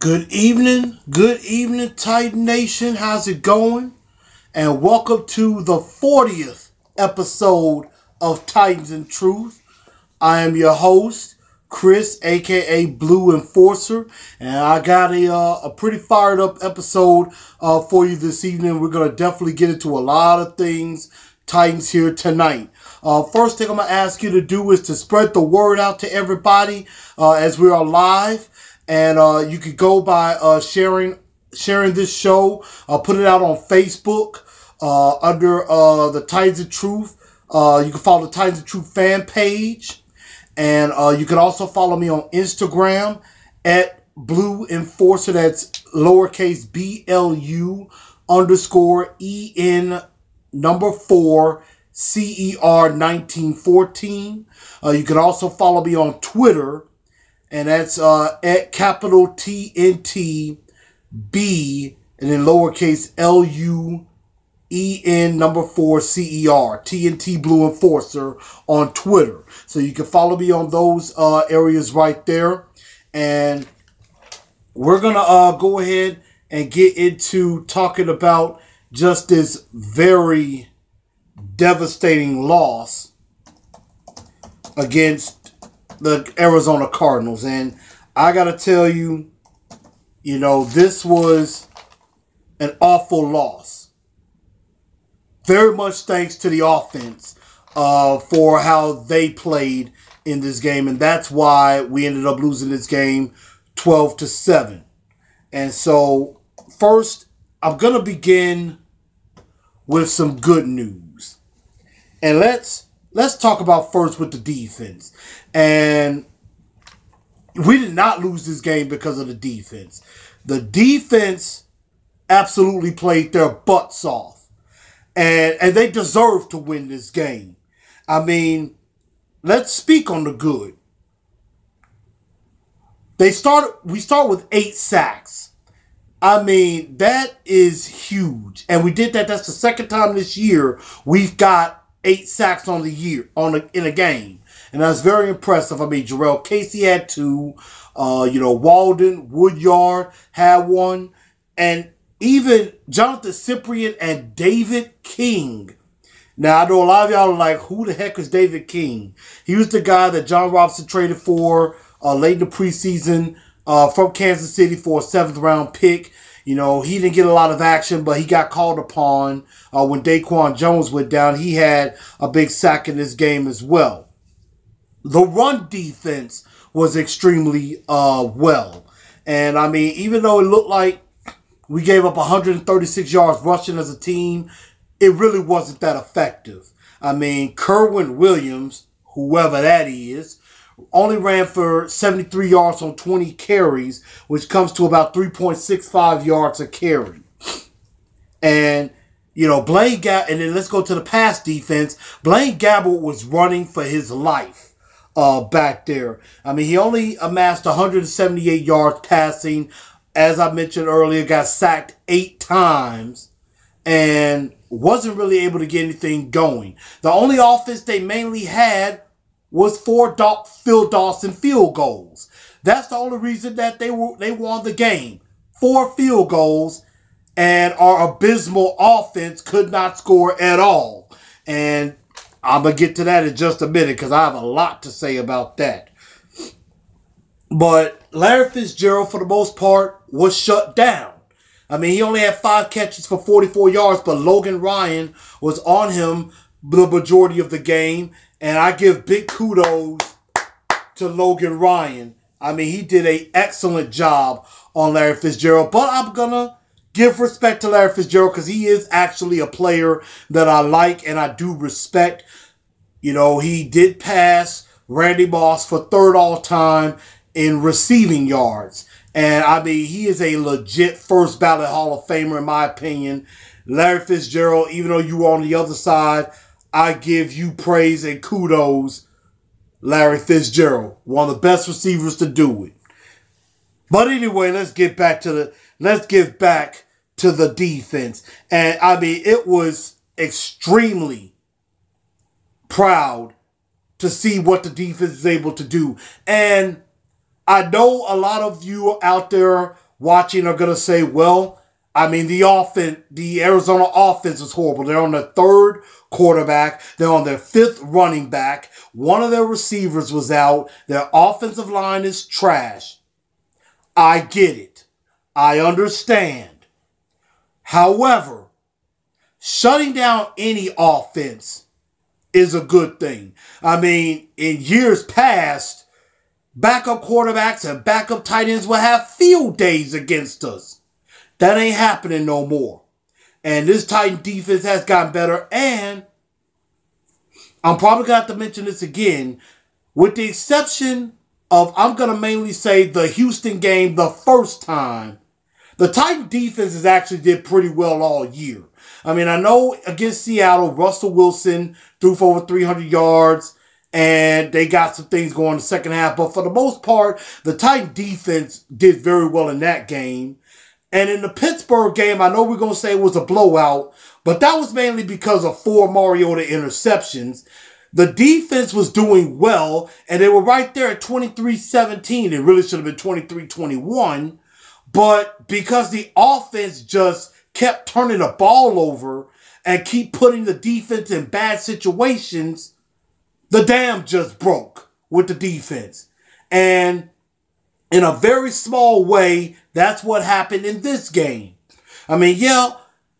Good evening, Titan Nation. How's it going? And welcome to the 40th episode of Titans and Truth. I am your host, Chris, aka Blue Enforcer, and I got a pretty fired up episode for you this evening. We're gonna definitely get into a lot of things Titans here tonight. First thing I'm gonna ask you to do is to spread the word out to everybody as we are live. And you could go by sharing this show. Put it out on Facebook under the Titans of Truth. You can follow the Titans of Truth fan page. And you can also follow me on Instagram at Blue Enforcer. That's lowercase BLU underscore EN number 4 CER 1914. You can also follow me on Twitter. And that's at capital TNT B and then lowercase LUEN number 4 CER TNT Blue Enforcer on Twitter. So you can follow me on those areas right there. And we're gonna go ahead and get into talking about just this very devastating loss against the Arizona Cardinals. And I got to tell you, this was an awful loss. Very much thanks to the offense for how they played in this game. And that's why we ended up losing this game 12-7. And so first, I'm going to begin with some good news. And let's talk about first with the defense. And we did not lose this game because of the defense. The defense absolutely played their butts off. And they deserve to win this game. I mean, let's speak on the good. We start with 8 sacks. I mean, that is huge. And we did that. That's the second time this year we've got 8 sacks in a game. And that's very impressive. I mean, Jarrell Casey had 2. Walden, Woodyard had 1. And even Jonathan Cyprien and David King. Now, I know a lot of y'all are like, who the heck is David King? He was the guy that John Robinson traded for late in the preseason from Kansas City for a 7th round pick. He didn't get a lot of action, but he got called upon when Daquan Jones went down. He had a big sack in this game as well. The run defense was extremely well. And, I mean, even though it looked like we gave up 136 yards rushing as a team, it really wasn't that effective. I mean, Kerwin Williams, whoever that is, only ran for 73 yards on 20 carries, which comes to about 3.65 yards a carry. And, Blaine Gabbert, and then let's go to the pass defense. Blaine Gabbert was running for his life back there. I mean, he only amassed 178 yards passing. As I mentioned earlier, got sacked 8 times and wasn't really able to get anything going. The only offense they mainly had was 4 Phil Dawson field goals. That's the only reason that they won the game. 4 field goals, and our abysmal offense could not score at all. And I'm going to get to that in just a minute because I have a lot to say about that. But Larry Fitzgerald, for the most part, was shut down. I mean, he only had 5 catches for 44 yards, but Logan Ryan was on him the majority of the game. And I give big kudos to Logan Ryan. I mean, he did an excellent job on Larry Fitzgerald. But I'm going to give respect to Larry Fitzgerald because he is actually a player that I like and I do respect. He did pass Randy Moss for 3rd all-time in receiving yards. And, I mean, he is a legit first ballot Hall of Famer, in my opinion. Larry Fitzgerald, even though you were on the other side, I give you praise and kudos, Larry Fitzgerald. One of the best receivers to do it. But anyway, let's get back to the defense. And, I mean, it was extremely proud to see what the defense is able to do. And I know a lot of you out there watching are going to say, well, I mean, the Arizona offense is horrible. They're on their third quarterback. They're on their fifth running back. One of their receivers was out. Their offensive line is trash. I get it. I understand. However, shutting down any offense is a good thing. I mean, in years past, backup quarterbacks and backup tight ends will have field days against us. That ain't happening no more. And this Titan defense has gotten better. And I'm probably going to have to mention this again. With the exception of, I'm going to mainly say the Houston game the first time, the Titan defenses actually did pretty well all year. I mean, I know against Seattle, Russell Wilson threw for over 300 yards. And they got some things going in the second half. But for the most part, the Titan defense did very well in that game. And in the Pittsburgh game, I know we're going to say it was a blowout, but that was mainly because of 4 Mariota interceptions. The defense was doing well, and they were right there at 23-17. It really should have been 23-21. But because the offense just kept turning the ball over and keep putting the defense in bad situations, the dam just broke with the defense. And in a very small way, that's what happened in this game. I mean, yeah,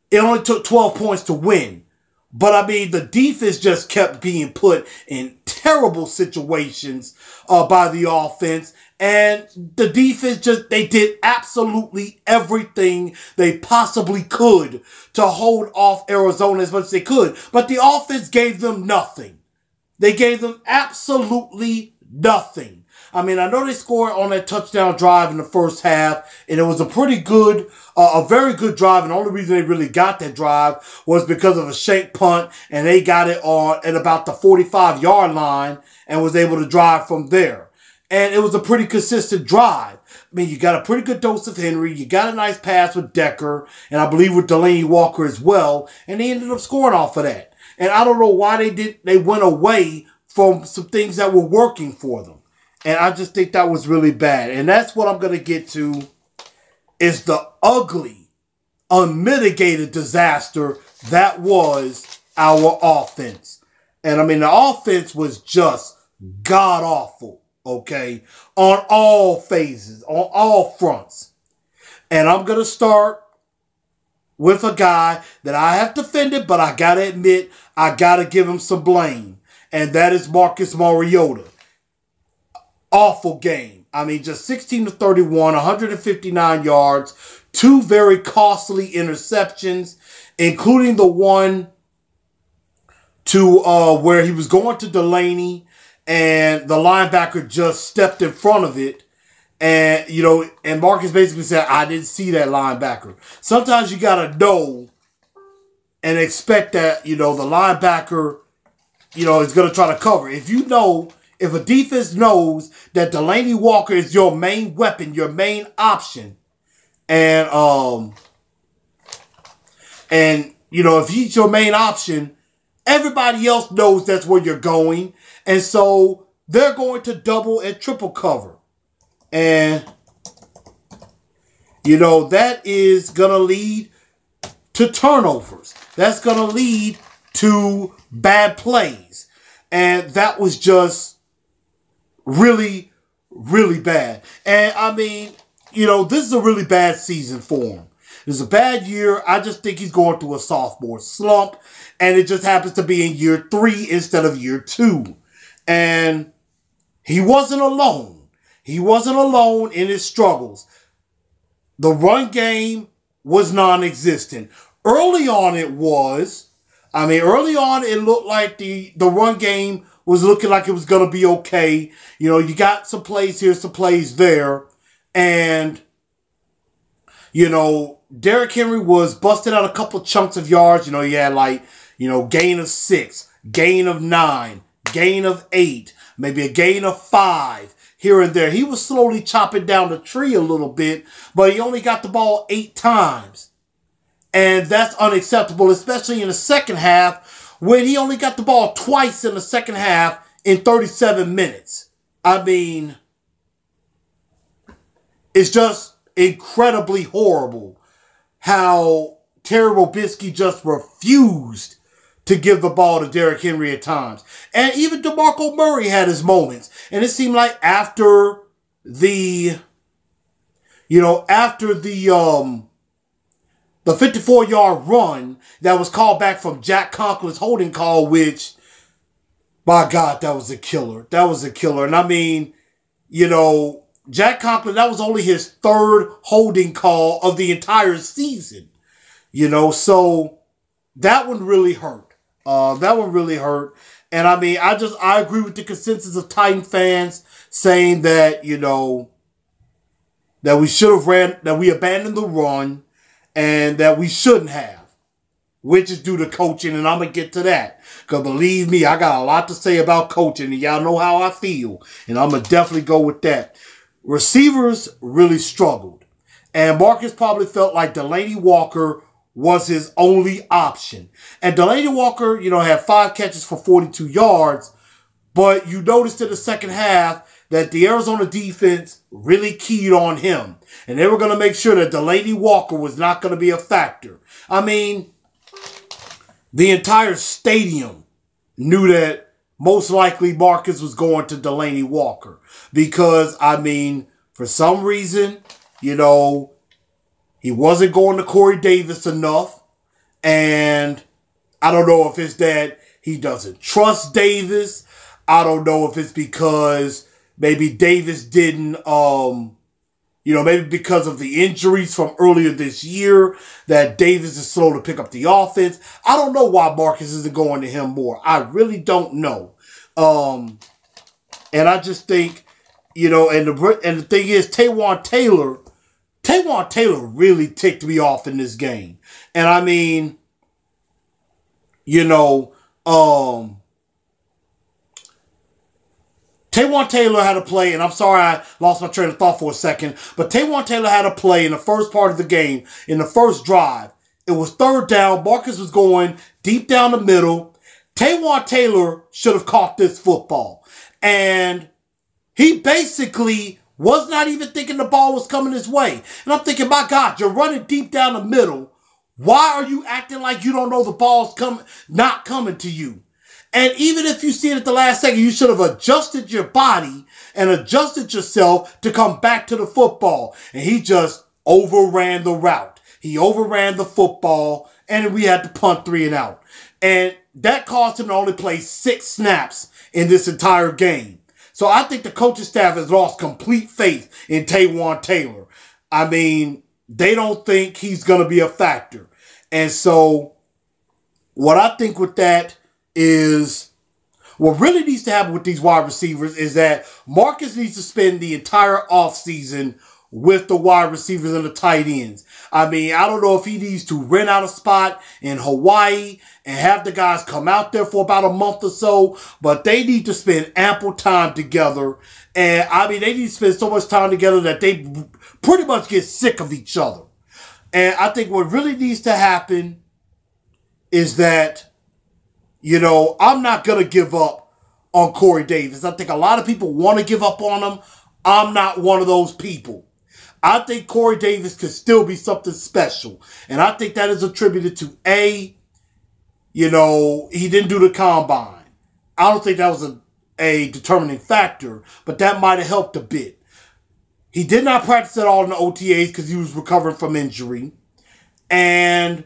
it only took 12 points to win. But, I mean, the defense just kept being put in terrible situations by the offense. And the defense they did absolutely everything they possibly could to hold off Arizona as much as they could. But the offense gave them nothing. They gave them absolutely nothing. I mean, I know they scored on that touchdown drive in the first half, and it was a pretty good, a very good drive. And the only reason they really got that drive was because of a shank punt, and they got it on at about the 45-yard line and was able to drive from there. And it was a pretty consistent drive. I mean, you got a pretty good dose of Henry. You got a nice pass with Decker, and I believe with Delaney Walker as well. And they ended up scoring off of that. And I don't know why they went away from some things that were working for them. And I just think that was really bad. And that's what I'm going to get to, is the ugly, unmitigated disaster that was our offense. And I mean, the offense was just god-awful, okay, on all phases, on all fronts. And I'm going to start with a guy that I have defended, but I got to admit, I got to give him some blame. And that is Marcus Mariota. Awful game. I mean, just 16-31, 159 yards, 2 very costly interceptions, including the one to where he was going to Delaney and the linebacker just stepped in front of it. And, you know, and Marcus basically said, I didn't see that linebacker. Sometimes you got to know and expect that, you know, the linebacker, you know, is going to try to cover. If you know, if a defense knows that Delaney Walker is your main weapon, your main option, and you know, if he's your main option, everybody else knows that's where you're going. And so they're going to double and triple cover. And, you know, that is going to lead to turnovers. That's going to lead to bad plays. And that was just really, really bad. And, I mean, you know, this is a really bad season for him. It's a bad year. I just think he's going through a sophomore slump. And it just happens to be in year 3 instead of year 2. And he wasn't alone. He wasn't alone in his struggles. The run game was non-existent. Early on it was. I mean, early on it looked like the run game was looking like it was going to be okay. You know, you got some plays here, some plays there. And, you know, Derrick Henry was busting out a couple chunks of yards. You know, he had like, you know, gain of 6, gain of 9, gain of 8, maybe a gain of 5 here and there. He was slowly chopping down the tree a little bit, but he only got the ball 8 times. And that's unacceptable, especially in the second half, when he only got the ball twice in the second half in 37 minutes. I mean, it's just, incredibly horrible how Terry Robisky just refused to give the ball to Derrick Henry at times. And even DeMarco Murray had his moments. And it seemed like after the 54-yard run that was called back from Jack Conklin's holding call, which, my God, that was a killer. That was a killer. And I mean, Jack Conklin, that was only his third holding call of the entire season. So that one really hurt. And I mean, I agree with the consensus of Titan fans saying that, that we should have that we abandoned the run and that we shouldn't have, which is due to coaching. And I'm going to get to that. Because believe me, I got a lot to say about coaching and y'all know how I feel. And I'm going to definitely go with that. Receivers really struggled. And Marcus probably felt like Delanie Walker was his only option. And Delanie Walker, had 5 catches for 42 yards. But you noticed in the second half that the Arizona defense really keyed on him. And they were going to make sure that Delanie Walker was not going to be a factor. I mean, the entire stadium knew that most likely Marcus was going to Delanie Walker. Because, I mean, for some reason, he wasn't going to Corey Davis enough. And I don't know if it's that he doesn't trust Davis. I don't know if it's because maybe Davis didn't, maybe because of the injuries from earlier this year that Davis is slow to pick up the offense. I don't know why Marcus isn't going to him more. I really don't know. And I just think, and the thing is, Taywan Taylor really ticked me off in this game. And I mean, Taywan Taylor had a play, and I'm sorry I lost my train of thought for a second, but Taywan Taylor had a play in the first part of the game, in the first drive. It was third down. Marcus was going deep down the middle. Taywan Taylor should have caught this football. And he basically was not even thinking the ball was coming his way. And I'm thinking, my God, you're running deep down the middle. Why are you acting like you don't know the ball's not coming to you? And even if you see it at the last second, you should have adjusted your body and adjusted yourself to come back to the football. And he just overran the route. He overran the football, and we had to punt 3 and out. And that caused him to only play 6 snaps in this entire game. So I think the coaching staff has lost complete faith in Taywan Taylor. I mean, they don't think he's going to be a factor. And so what I think with that is what really needs to happen with these wide receivers is that Marcus needs to spend the entire offseason with the wide receivers and the tight ends. I mean, I don't know if he needs to rent out a spot in Hawaii and have the guys come out there for about a month or so, but they need to spend ample time together. And I mean, they need to spend so much time together that they pretty much get sick of each other. And I think what really needs to happen is that, I'm not going to give up on Corey Davis. I think a lot of people want to give up on him. I'm not one of those people. I think Corey Davis could still be something special. And I think that is attributed to he didn't do the combine. I don't think that was a determining factor, but that might have helped a bit. He did not practice at all in the OTAs because he was recovering from injury. And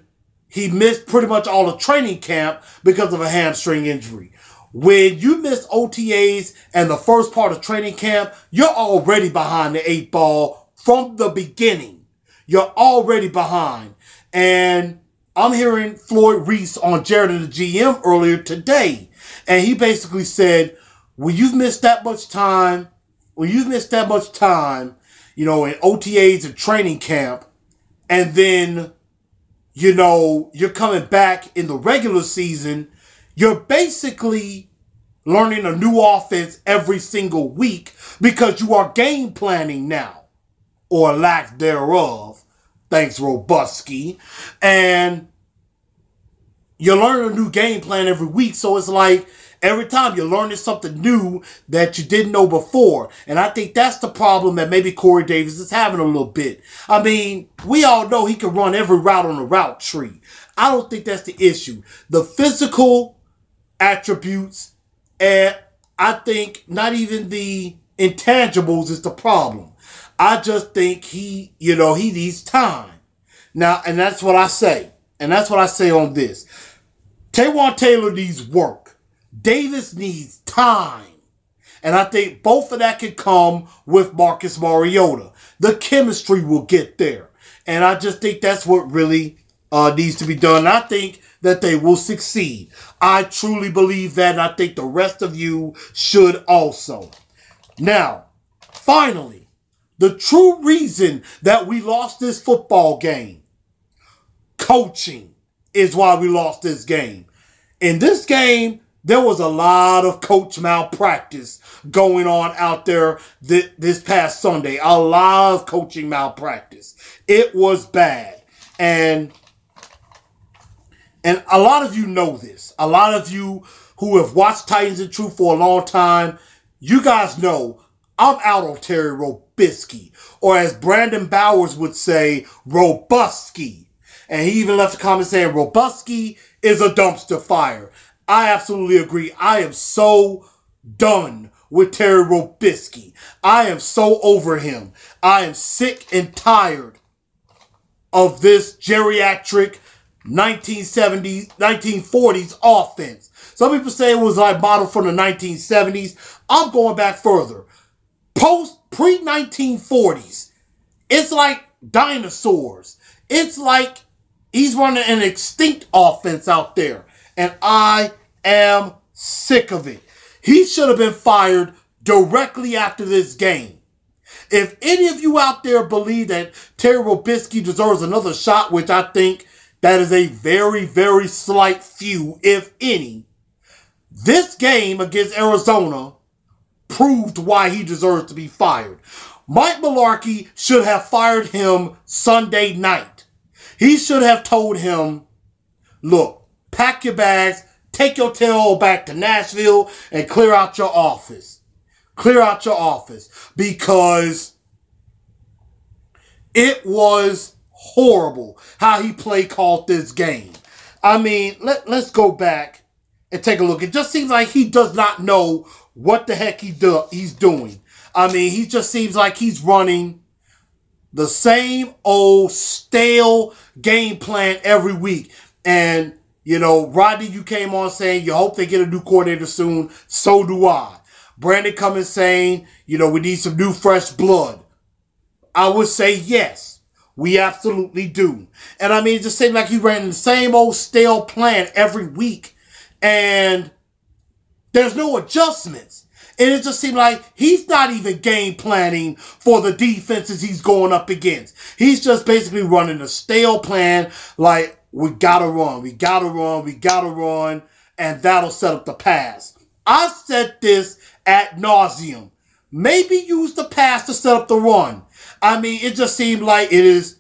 he missed pretty much all of training camp because of a hamstring injury. When you miss OTAs and the first part of training camp, you're already behind the 8 ball from the beginning. You're already behind. And I'm hearing Floyd Reese on Jared and the GM earlier today. And he basically said, when you've missed that much time, in OTAs and training camp, and then you're coming back in the regular season, you're basically learning a new offense every single week because you are game planning now, or lack thereof. Thanks, Robusky. And you're learning a new game plan every week, so it's like Every time you're learning something new that you didn't know before. And I think that's the problem that maybe Corey Davis is having a little bit. I mean, we all know he can run every route on the route tree. I don't think that's the issue. The physical attributes, and I think not even the intangibles is the problem. I just think he needs time. Now, and that's what I say. And that's what I say on this. Taywan Taylor needs work. Davis needs time. And I think both of that can come with Marcus Mariota. The chemistry will get there. And I just think that's what really needs to be done. And I think that they will succeed. I truly believe that, and I think the rest of you should also. Now, finally, the true reason that we lost this football game, coaching, is why we lost this game. In this game, there was a lot of coach malpractice going on out there this past Sunday. A lot of coaching malpractice. It was bad. And a lot of you know this. A lot of you who have watched Titans in Truth for a long time, you guys know I'm out on Terry Robisky. Or as Brandon Bowers would say, Robusky. And he even left a comment saying Robusky is a dumpster fire. I absolutely agree. I am so done with Terry Robisky. I am so over him. I am sick and tired of this geriatric 1940s offense. Some people say it was like modeled from the 1970s. I'm going back further. Pre-1940s. It's like dinosaurs. It's like he's running an extinct offense out there. And I am sick of it. He should have been fired directly after this game. If any of you out there believe that Terry Robisky deserves another shot, which I think that is a very, very slight few, if any, this game against Arizona proved why he deserves to be fired. Mike Mularkey should have fired him Sunday night. He should have told him, look, pack your bags, take your tail back to Nashville, and clear out your office. Clear out your office. Because it was horrible how he called this game. I mean, let's go back and take a look. It just seems like he does not know what the heck he's doing. I mean, he just seems like he's running the same old stale game plan every week. And Rodney, you came on saying you hope they get a new coordinator soon. So do I. Brandon coming saying, we need some new fresh blood. I would say yes, we absolutely do. And I mean, it just seemed like he ran the same old stale plan every week. And there's no adjustments. And it just seemed like he's not even game planning for the defenses he's going up against. He's just basically running a stale plan like, we gotta run, and that'll set up the pass. I said this ad nauseum. Maybe use the pass to set up the run. I mean, it just seemed like it's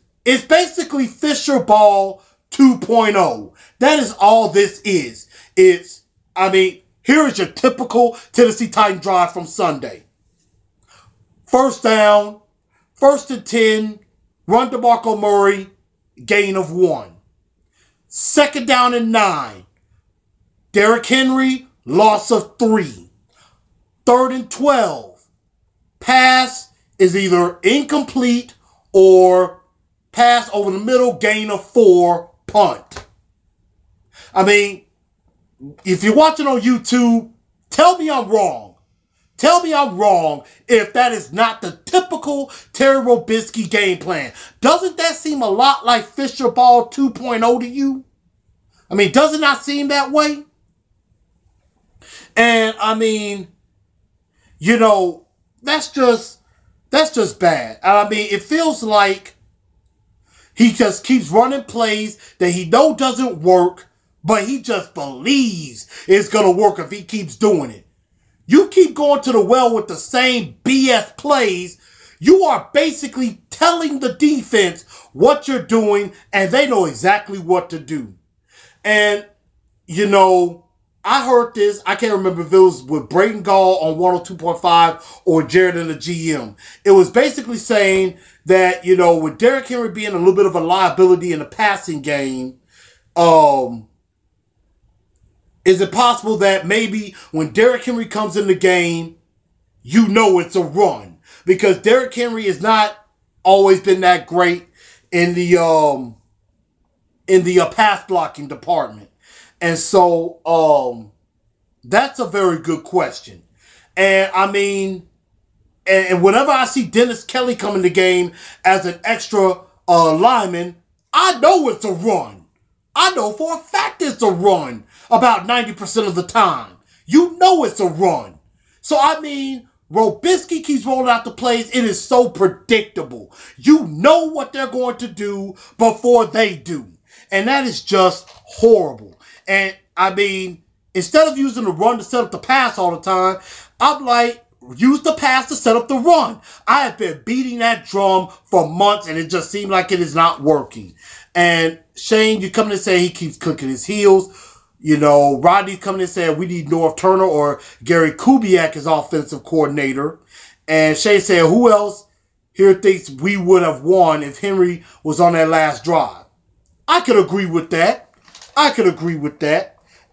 basically Fisher Ball 2.0. That is all this is. Here is your typical Tennessee Titan drive from Sunday. First down, 1st and 10, run to Marco Murray, gain of 1. 2nd down and 9. Derrick Henry, loss of 3. 3rd and 12. Pass is either incomplete or pass over the middle, gain of 4, punt. I mean, if you're watching on YouTube, tell me I'm wrong. Tell me I'm wrong if that is not the typical Terry Robisky game plan. Doesn't that seem a lot like Fisher Ball 2.0 to you? I mean, does it not seem that way? And I mean, that's just bad. I mean, it feels like he just keeps running plays that he knows doesn't work, but he just believes it's going to work if he keeps doing it. You keep going to the well with the same BS plays, you are basically telling the defense what you're doing, and they know exactly what to do. And, I heard this. I can't remember if it was with Braden Gall on 102.5 or Jared and the GM. It was basically saying that, with Derrick Henry being a little bit of a liability in the passing game, is it possible that maybe when Derrick Henry comes in the game, it's a run? Because Derrick Henry has not always been that great in the pass blocking department. And so that's a very good question. And I mean, and whenever I see Dennis Kelly come in the game as an extra lineman, I know it's a run. I know for a fact it's a run about 90% of the time. It's a run. So I mean, Robisky keeps rolling out the plays. It is so predictable. You know what they're going to do before they do. And that is just horrible. And I mean, instead of using the run to set up the pass all the time, I'm like, use the pass to set up the run. I have been beating that drum for months, and it just seems like it is not working. And Shane, you come in and say he keeps clicking his heels. Rodney's coming in and saying we need North Turner or Gary Kubiak as offensive coordinator. And Shane said, who else here thinks we would have won if Henry was on that last drive? I could agree with that.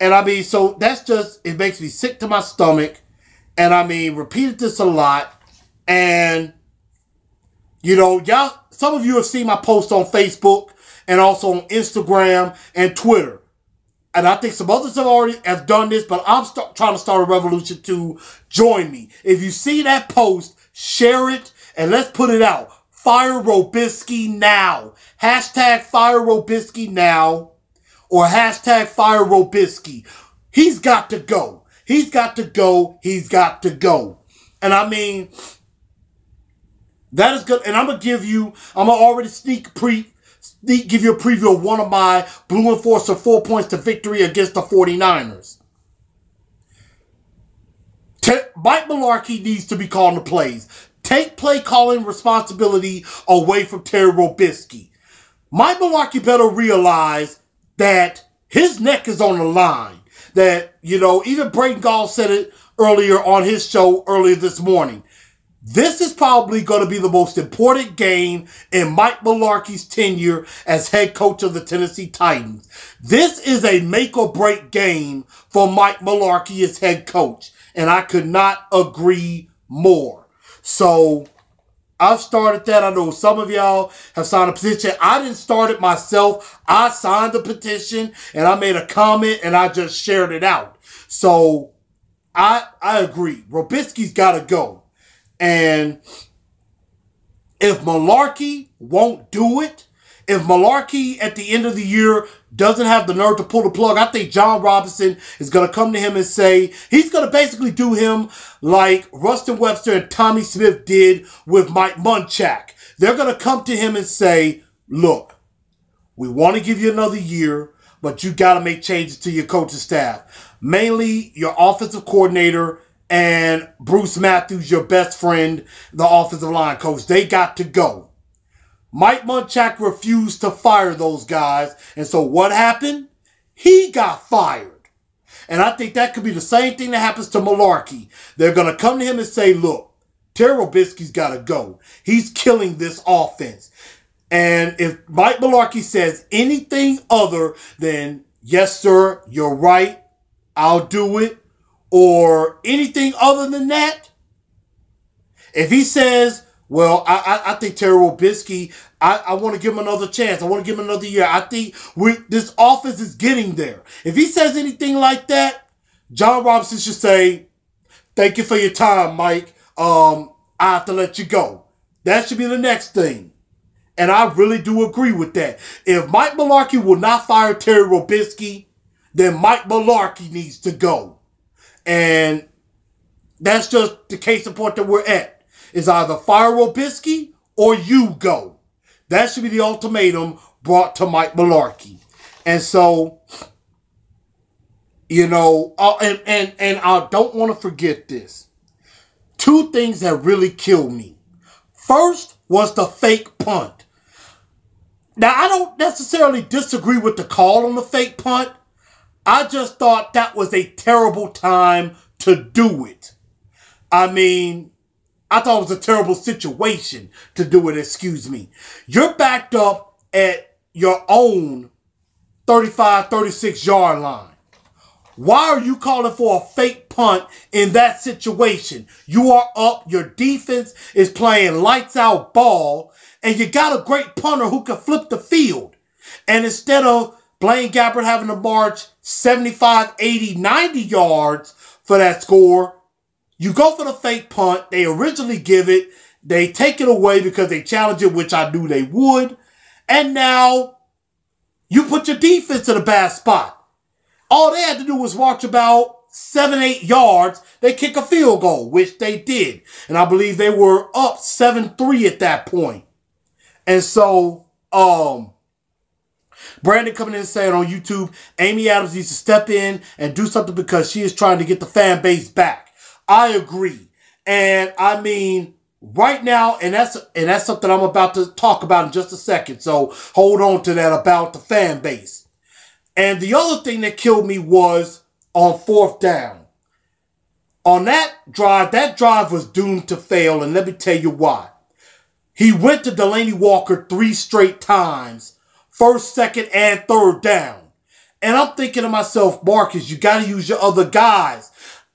And I mean, so that's just, it makes me sick to my stomach. And I mean, repeated this a lot. And, y'all, some of you have seen my post on Facebook and also on Instagram and Twitter. And I think some others have done this, but I'm trying to start a revolution to join me. If you see that post, share it and let's put it out. Fire Robisky now. Hashtag Fire Robisky now. Or hashtag Fire Robisky. He's got to go. He's got to go. He's got to go. And I mean, that is good. And I'm going to already give you a preview of one of my Blue Enforcer 4 points to victory against the 49ers. Mike Mularkey needs to be calling the plays. Take play calling responsibility away from Terry Robisky. Mike Mularkey better realize that his neck is on the line. That, even Braden Gall said it earlier on his show earlier this morning. This is probably going to be the most important game in Mike Mularkey's tenure as head coach of the Tennessee Titans. This is a make or break game for Mike Mularkey as head coach. And I could not agree more. So I've started that. I know some of y'all have signed a petition. I didn't start it myself. I signed the petition and I made a comment and I just shared it out. So I agree. Robisky's got to go. And if Mularkey won't do it, if Mularkey at the end of the year doesn't have the nerve to pull the plug, I think John Robinson is going to come to him and say, he's going to basically do him like Rustin Webster and Tommy Smith did with Mike Munchak. They're going to come to him and say, look, we want to give you another year, but you got to make changes to your coaching staff. Mainly your offensive coordinator and Bruce Matthews, your best friend, the offensive line coach. They got to go. Mike Munchak refused to fire those guys. And so what happened? He got fired. And I think that could be the same thing that happens to Mularkey. They're going to come to him and say, look, Terry Robisky's got to go. He's killing this offense. And if Mike Mularkey says anything other than, yes, sir, you're right, I'll do it, or anything other than that, if he says, well, I think Terry Robisky, I want to give him another chance. I want to give him another year. I think this offense is getting there. If he says anything like that, John Robinson should say, thank you for your time, Mike. I have to let you go. That should be the next thing. And I really do agree with that. If Mike Mularkey will not fire Terry Robisky, then Mike Mularkey needs to go. And that's just the case in point that we're at. It's either fire Robisky or you go. That should be the ultimatum brought to Mike Mularkey. And so, and I don't want to forget this. Two things that really killed me. First was the fake punt. Now, I don't necessarily disagree with the call on the fake punt. I just thought that was a terrible time to do it. I mean, I thought it was a terrible situation to do it, excuse me. You're backed up at your own 35, 36 yard line. Why are you calling for a fake punt in that situation? You are up, your defense is playing lights out ball, and you got a great punter who can flip the field. And instead of Blaine Gabbert having to march 75, 80, 90 yards for that score, you go for the fake punt. They originally give it. They take it away because they challenge it, which I knew they would. And now you put your defense in a bad spot. All they had to do was march about 7, 8 yards. They kick a field goal, which they did. And I believe they were up 7-3 at that point. And so, Brandon coming in and saying on YouTube, Amy Adams needs to step in and do something because she is trying to get the fan base back. I agree. And I mean, right now, and that's something I'm about to talk about in just a second. So hold on to that about the fan base. And the other thing that killed me was on 4th down. On that drive was doomed to fail, and let me tell you why. He went to Delaney Walker 3 straight times, 1st, 2nd, and 3rd down. And I'm thinking to myself, Marcus, you got to use your other guys.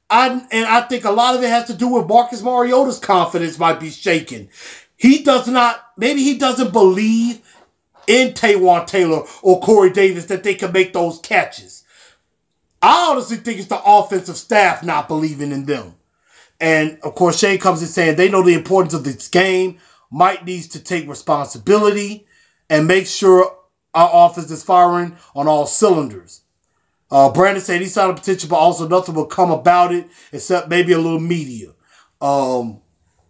I think a lot of it has to do with Marcus Mariota's confidence might be shaken. Maybe he doesn't believe in Taywan Taylor or Corey Davis that they can make those catches. I honestly think it's the offensive staff not believing in them. And, of course, Shane comes in saying they know the importance of this game. Mike needs to take responsibility and make sure our offense is firing on all cylinders. Brandon said he saw the potential, but also nothing will come about it except maybe a little media. And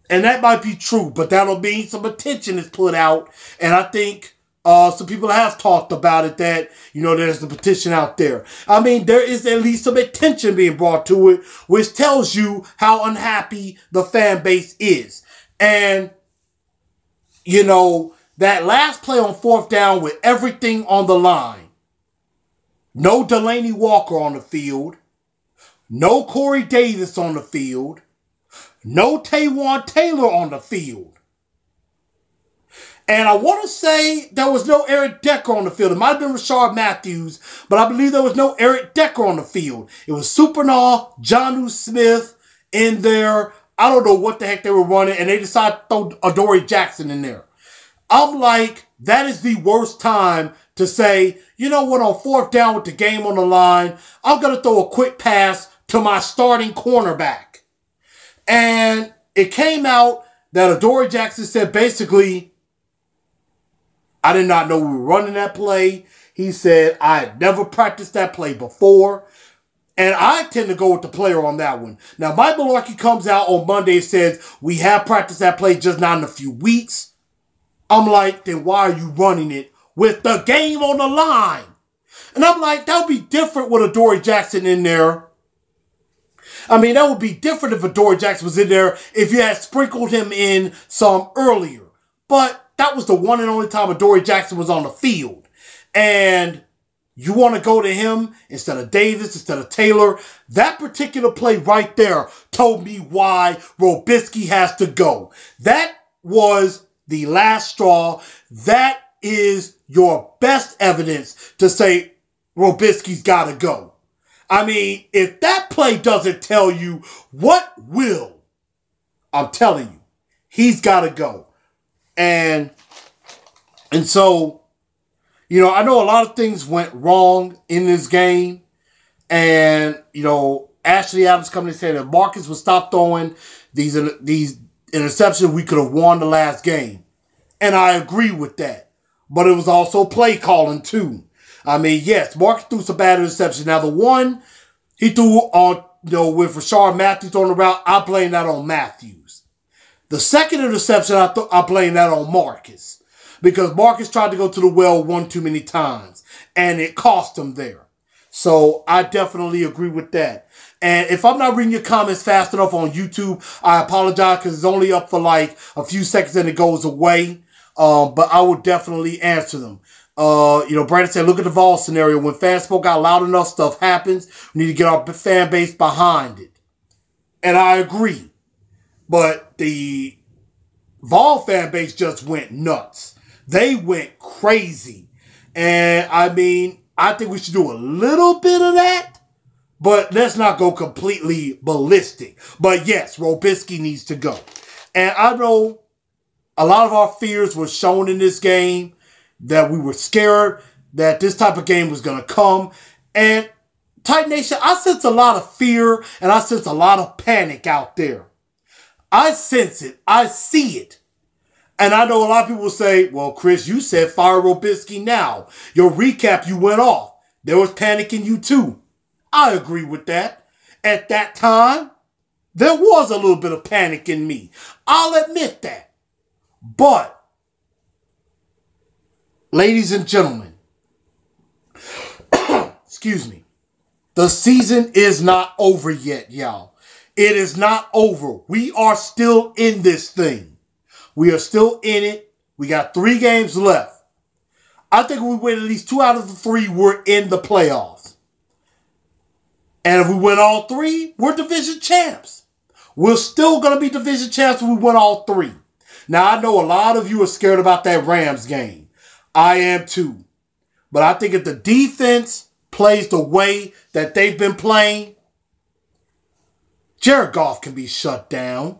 that might be true, but that'll mean some attention is put out. And I think some people have talked about it that, there's the petition out there. I mean, there is at least some attention being brought to it, which tells you how unhappy the fan base is. And, that last play on 4th down with everything on the line, no Delaney Walker on the field, no Corey Davis on the field, no Taywan Taylor on the field. And I want to say there was no Eric Decker on the field. It might have been Rashard Matthews, but I believe there was no Eric Decker on the field. It was Supernaw, Jonnu Smith in there. I don't know what the heck they were running, and they decided to throw Adoree Jackson in there. I'm like, that is the worst time to say, you know what, on 4th down with the game on the line, I'm going to throw a quick pass to my starting cornerback. And it came out that Adoree Jackson said basically, I did not know we were running that play. He said, I had never practiced that play before. And I tend to go with the player on that one. Now, Mike Mularkey comes out on Monday and says, we have practiced that play just not in a few weeks. I'm like, then why are you running it with the game on the line? And I'm like, that would be different with Adoree Jackson in there. I mean, that would be different if Adoree Jackson was in there if you had sprinkled him in some earlier. But that was the one and only time Adoree Jackson was on the field. And you want to go to him instead of Davis, instead of Taylor. That particular play right there told me why Robiskie has to go. That was the last straw. That is your best evidence to say Robiskie's got to go. I mean, if that play doesn't tell you, what will? I'm telling you, he's got to go. And so, I know a lot of things went wrong in this game. And, Ashley Adams coming and saying that Marcus would stop throwing these interceptions, we could have won the last game. And I agree with that. But it was also play calling too. I mean, yes, Marcus threw some bad interceptions. Now, the one he threw on, with Rashard Matthews on the route, I blame that on Matthews. The second interception, I blame that on Marcus. Because Marcus tried to go to the well one too many times. And it cost him there. So I definitely agree with that. And if I'm not reading your comments fast enough on YouTube, I apologize because it's only up for like a few seconds and it goes away. But I will definitely answer them. Brandon said, look at the Vol scenario. When fans spoke out loud enough, stuff happens. We need to get our fan base behind it. And I agree. But the Vol fan base just went nuts. They went crazy. And, I mean, I think we should do a little bit of that. But let's not go completely ballistic. But yes, Robisky needs to go. And I know a lot of our fears were shown in this game, that we were scared that this type of game was going to come. And Titan Nation, I sense a lot of fear and I sense a lot of panic out there. I sense it. I see it. And I know a lot of people say, well, Chris, you said fire Robisky now. Your recap, you went off. There was panic in you too. I agree with that. At that time, there was a little bit of panic in me. I'll admit that. But, ladies and gentlemen, excuse me, the season is not over yet, y'all. It is not over. We are still in this thing. We are still in it. We got 3 games left. I think if we win at least 2 out of the 3, we're in the playoffs. And if we win all 3, we're division champs. We're still going to be division champs if we win all 3. Now, I know a lot of you are scared about that Rams game. I am too. But I think if the defense plays the way that they've been playing, Jared Goff can be shut down.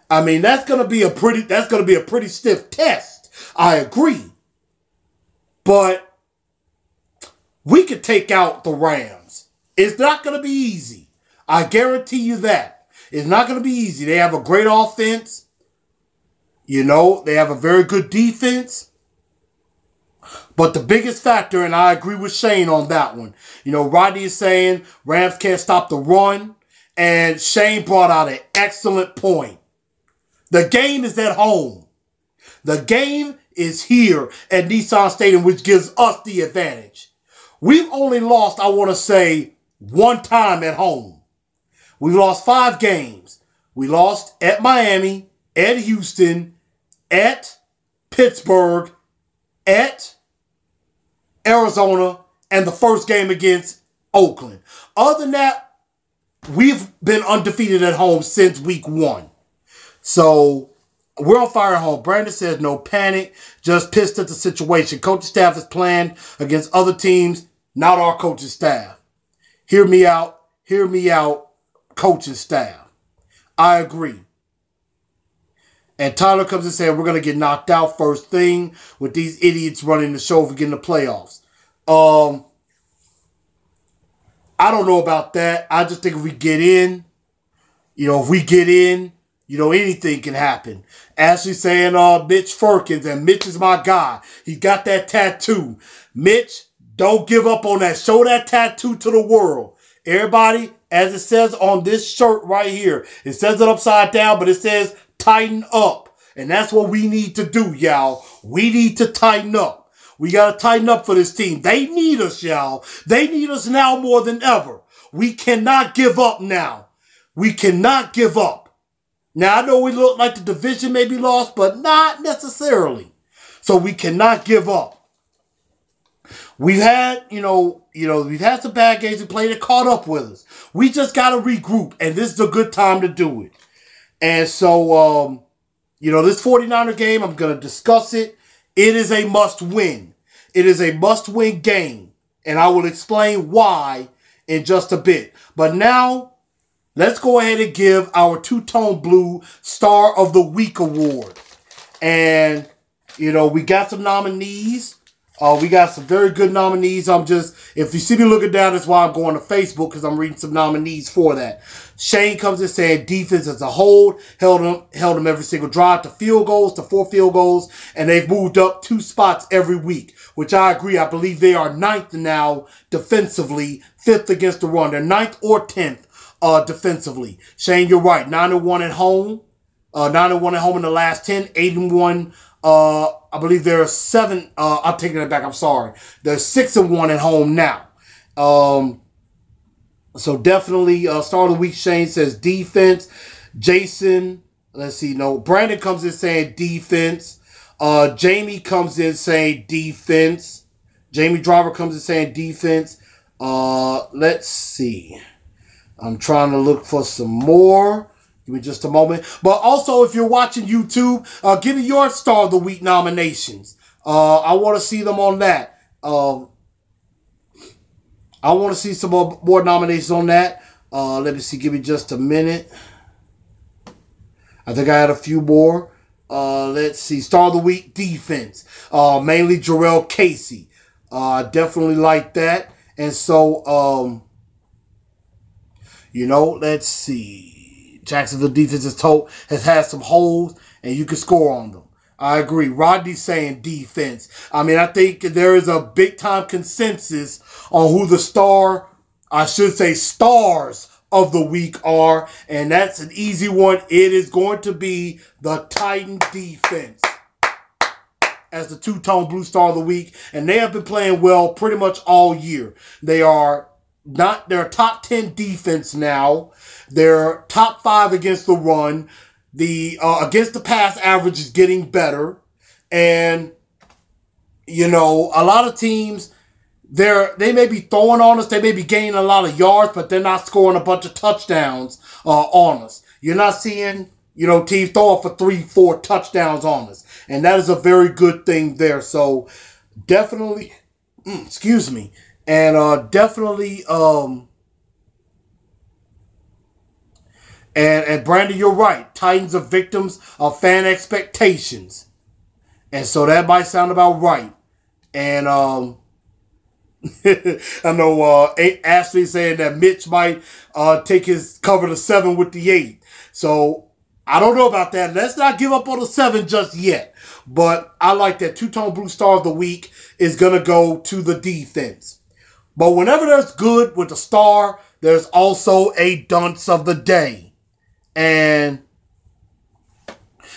I mean, that's going to be a pretty stiff test. I agree. But we could take out the Rams. It's not going to be easy. I guarantee you that. It's not going to be easy. They have a great offense. They have a very good defense. But the biggest factor, and I agree with Shane on that one, Rodney is saying Rams can't stop the run. And Shane brought out an excellent point. The game is at home. The game is here at Nissan Stadium, which gives us the advantage. We've only lost, I want to say, 1 time at home. We've lost 5 games. We lost at Miami, at Houston, at Pittsburgh, at Arizona, and the first game against Oakland. Other than that, we've been undefeated at home since week 1. So, we're on fire at home. Brandon says no panic, just pissed at the situation. Coaching staff is planned against other teams, not our coaching staff. Hear me out, coaching staff. I agree. And Tyler comes and says we're going to get knocked out first thing with these idiots running the show for getting the playoffs. I don't know about that. I just think if we get in, anything can happen. Ashley saying, Mitch Firkins, and Mitch is my guy. He got that tattoo. Mitch, don't give up on that. Show that tattoo to the world. Everybody, as it says on this shirt right here, it says it upside down, but it says tighten up. And that's what we need to do, y'all. We need to tighten up. We got to tighten up for this team. They need us, y'all. They need us now more than ever. We cannot give up now. We cannot give up. Now, I know we look like the division may be lost, but not necessarily. So we cannot give up. We've had, we've had some bad games and played that caught up with us. We just got to regroup, and this is a good time to do it. And so, this 49er game, I'm going to discuss it. It is a must-win. It is a must-win game, and I will explain why in just a bit. But now, let's go ahead and give our Two-Tone Blue Star of the Week award. And, we got some nominees. We got some very good nominees. If you see me looking down, that's why I'm going to Facebook, because I'm reading some nominees for that. Shane comes in saying defense as a whole held them every single drive to 4 field goals, and they've moved up 2 spots every week, which I agree. I believe they are 9th now defensively, 5th against the run. They're 9th or 10th defensively. Shane, you're right. 9-1 at home. 9-1 at home in the last 10. 8-1. I believe there are 7. I'm taking it back. I'm sorry. They're 6-1 at home now. So definitely, start of the week, Shane says defense. Jason, let's see. No, Brandon comes in saying defense. Jamie comes in saying defense. Jamie Driver comes in saying defense. Let's see. I'm trying to look for some more. Give me just a moment. But also, if you're watching YouTube, give me your Star of the Week nominations. I want to see them on that. I want to see some more nominations on that. Let me see. Give me just a minute. I think I had a few more. Let's see. Star of the Week defense. Mainly Jarrell Casey. I definitely like that. And so, let's see. Jacksonville defense has had some holes, and you can score on them. I agree. Rodney's saying defense. I mean, I think there is a big-time consensus on who the stars of the week are, and that's an easy one. It is going to be the Titan defense as the two-tone blue star of the week, and they have been playing well pretty much all year. They're top 10 defense now. They're top 5 against the run. The against the pass average is getting better. And, a lot of teams, they may be throwing on us. They may be gaining a lot of yards, but they're not scoring a bunch of touchdowns on us. You're not seeing, teams throwing for 3-4 touchdowns on us. And that is a very good thing there. So, definitely, excuse me. And definitely, and Brandon, you're right. Titans are victims of fan expectations. And so that might sound about right. And I know Ashley saying that Mitch might take his cover to 7 with the 8. So I don't know about that. Let's not give up on the 7 just yet. But I like that. Two-tone blue star of the week is going to go to the defense. But whenever there's good with the star, there's also a dunce of the day. And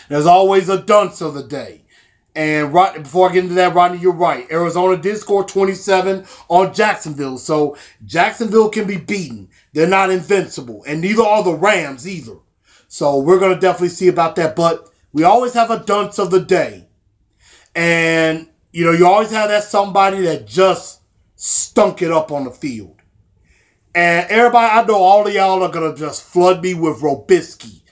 there's always a dunce of the day. And before I get into that, Rodney, you're right. Arizona did score 27 on Jacksonville. So Jacksonville can be beaten. They're not invincible. And neither are the Rams either. So we're going to definitely see about that. But we always have a dunce of the day. And, you always have that somebody that just stunk it up on the field. And everybody, I know all of y'all are going to just flood me with Robisky.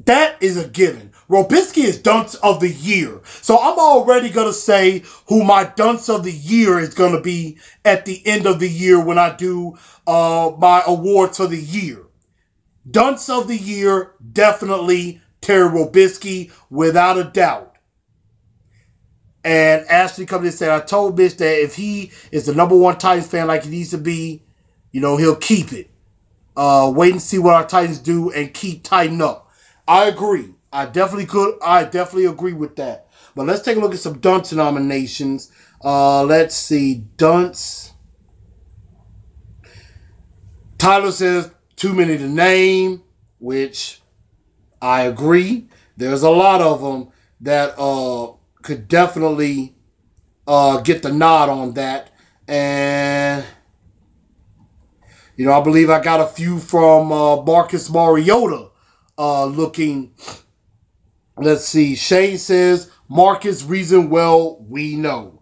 That is a given. Robisky is dunce of the year. So I'm already going to say who my dunce of the year is going to be at the end of the year when I do my awards for the year. Dunce of the year, definitely Terry Robisky, without a doubt. And Ashley comes in and said, I told Mitch that if he is the number one Titans fan like he needs to be, he'll keep it. Wait and see what our Titans do and keep Titan up. I agree. I definitely agree with that. But let's take a look at some Dunce nominations. Let's see. Dunce. Tyler says too many to name, which I agree. There's a lot of them that could definitely get the nod on that. And I believe I got a few from Marcus Mariota looking. Let's see. Shane says, Marcus reason well, we know.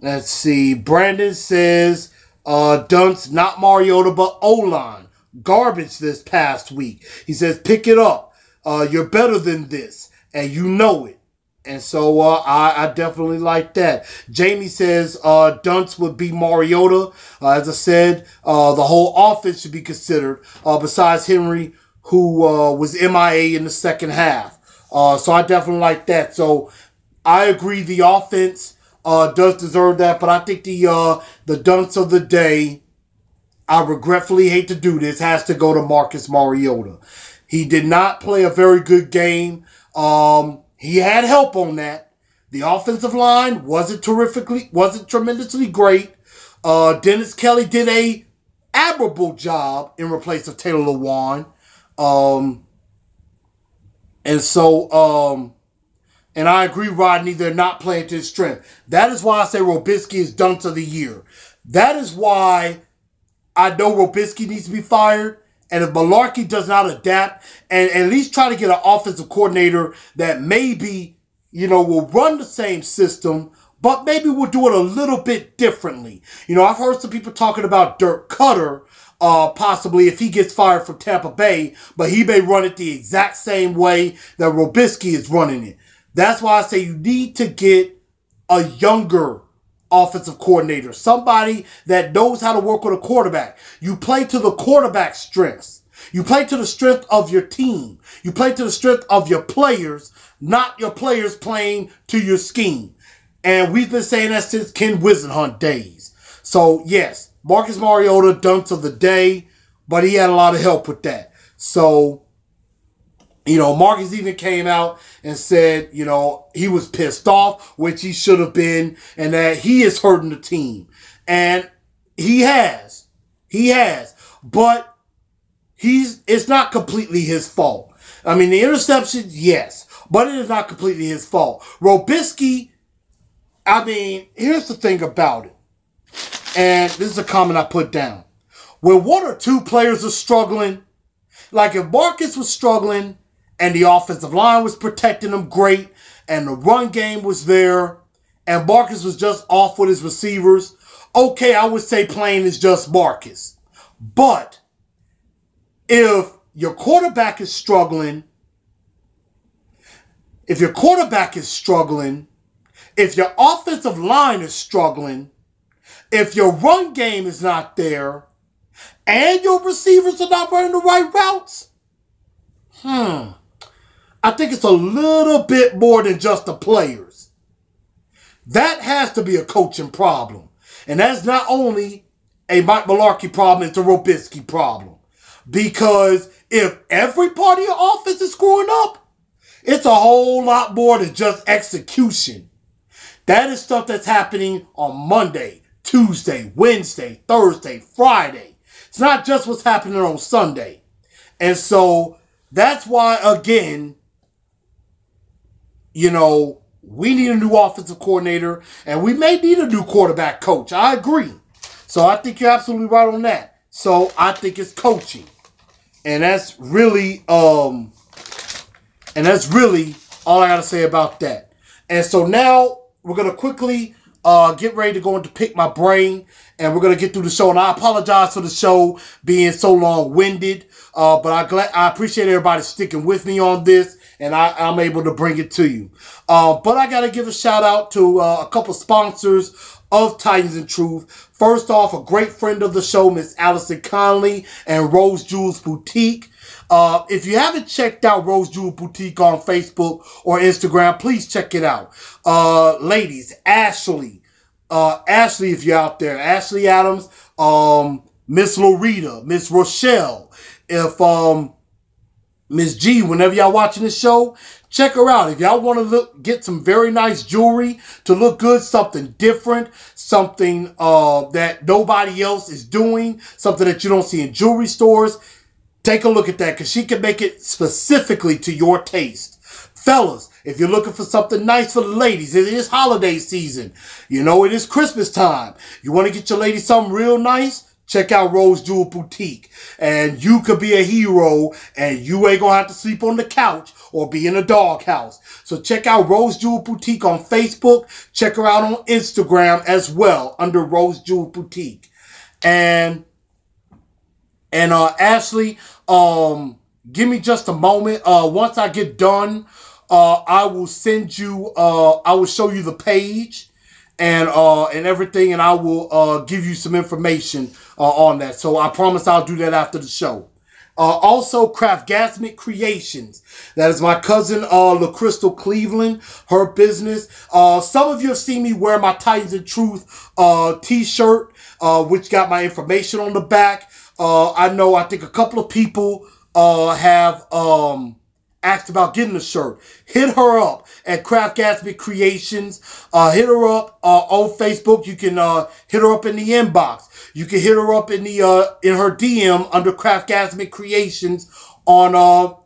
Let's see. Brandon says, Dunce, not Mariota, but O-line. Garbage this past week. He says, pick it up. You're better than this, and you know it. And so I definitely like that. Jamie says Dunce would be Mariota. As I said, the whole offense should be considered, besides Henry, who was MIA in the second half. So I definitely like that. So I agree the offense does deserve that. But I think the Dunce of the day, I regretfully hate to do this, has to go to Marcus Mariota. He did not play a very good game. He had help on that. The offensive line wasn't tremendously great. Dennis Kelly did a admirable job in replace of Taylor Lewan. And I agree, Rodney, they're not playing to his strength. That is why I say Robisky is dunce of the year. That is why I know Robisky needs to be fired, And if Malarkey does not adapt and at least try to get an offensive coordinator that maybe, will run the same system, but maybe we'll do it a little bit differently. I've heard some people talking about Dirk Cutter, possibly if he gets fired from Tampa Bay, but he may run it the exact same way that Robisky is running it. That's why I say you need to get a younger offensive coordinator, somebody that knows how to work with a quarterback. You play to the quarterback's strengths. You play to the strength of your team. You play to the strength of your players, not your players playing to your scheme. And we've been saying that since Ken Wisenhunt days. So, yes, Marcus Mariota, dunce of the day, but he had a lot of help with that. So, Marcus even came out and said, he was pissed off, which he should have been, and that he is hurting the team. And he has. But it's not completely his fault. I mean, the interception, yes, but it is not completely his fault. Robisky, here's the thing about it. And this is a comment I put down. When one or two players are struggling, like if Marcus was struggling, and the offensive line was protecting him great, and the run game was there, and Marcus was just off with his receivers, okay, I would say playing is just Marcus. But if your quarterback is struggling, if your offensive line is struggling, if your run game is not there, and your receivers are not running the right routes, I think it's a little bit more than just the players. That has to be a coaching problem. And that's not only a Mike Malarkey problem, it's a Robisky problem. Because if every part of your offense is screwing up, it's a whole lot more than just execution. That is stuff that's happening on Monday, Tuesday, Wednesday, Thursday, Friday. It's not just what's happening on Sunday. And so that's why, again, we need a new offensive coordinator, and we may need a new quarterback coach. I agree. So I think you're absolutely right on that. So I think it's coaching. And that's really all I got to say about that. And so now we're going to quickly get ready to go into Pick My Brain, and we're going to get through the show. And I apologize for the show being so long-winded, but I appreciate everybody sticking with me on this, and I'm able to bring it to you. But I got to give a shout-out to a couple sponsors of Titans and Truth. First off, a great friend of the show, Miss Allison Conley and Rose Jewels Boutique. If you haven't checked out Rose Jewel Boutique on Facebook or Instagram, please check it out. Ladies, Ashley, if you're out there, Ashley Adams, Miss Loretta, Miss Rochelle, if Miss G, whenever y'all watching the show, check her out. If y'all want to get some very nice jewelry to look good, something different, something that nobody else is doing, something that you don't see in jewelry stores, take a look at that, because she can make it specifically to your taste. Fellas, if you're looking for something nice for the ladies, it is holiday season. It is Christmas time. You want to get your lady something real nice? Check out Rose Jewel Boutique. And you could be a hero, and you ain't going to have to sleep on the couch or be in a doghouse. So check out Rose Jewel Boutique on Facebook. Check her out on Instagram as well, under Rose Jewel Boutique. And Ashley, give me just a moment. Once I get done, I will send you, I will show you the page and everything, and I will give you some information on that. So I promise I'll do that after the show. Also, Craftgasmic Creations. That is my cousin, LaCrystal Cleveland, her business. Some of you have seen me wear my Titans and Truth t-shirt, which got my information on the back. I think a couple of people have asked about getting the shirt. Hit her up at Craftgasmic Creations. Hit her up on Facebook. You can hit her up in the inbox. You can hit her up in her DM under Craftgasmic Creations on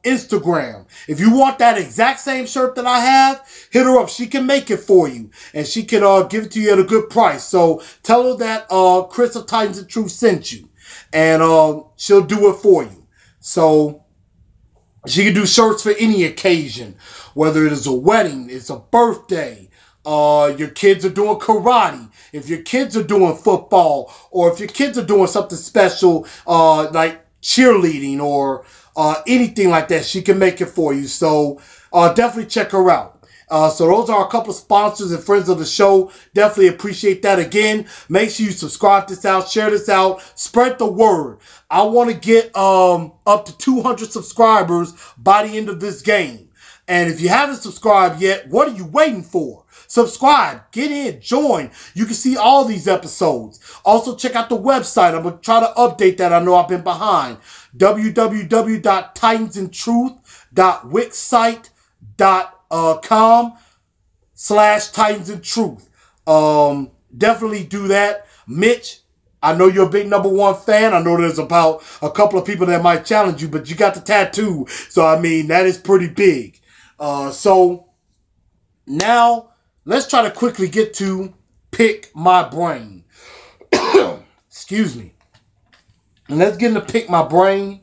Instagram. If you want that exact same shirt that I have, hit her up. She can make it for you, and she can give it to you at a good price. So tell her that Chris of Titans and Truth sent you, and she'll do it for you. So she can do shirts for any occasion, whether it is a wedding, it's a birthday, your kids are doing karate, if your kids are doing football, or if your kids are doing something special, like cheerleading or anything like that, she can make it for you. So definitely check her out. So those are a couple of sponsors and friends of the show. Definitely appreciate that. Again, make sure you subscribe this out, share this out, spread the word. I want to get up to 200 subscribers by the end of this game. And if you haven't subscribed yet, what are you waiting for? Subscribe, get in, join. You can see all these episodes. Also, check out the website. I'm going to try to update that. I know I've been behind. www.titansandtruth.wixsite.com/titansandtruth. Definitely do that. Mitch, I know you're a big #1 fan. I know there's about a couple of people that might challenge you, but you got the tattoo. So, I mean, that is pretty big. So, now, let's try to quickly get to Pick My Brain. Excuse me. And let's get into Pick My Brain.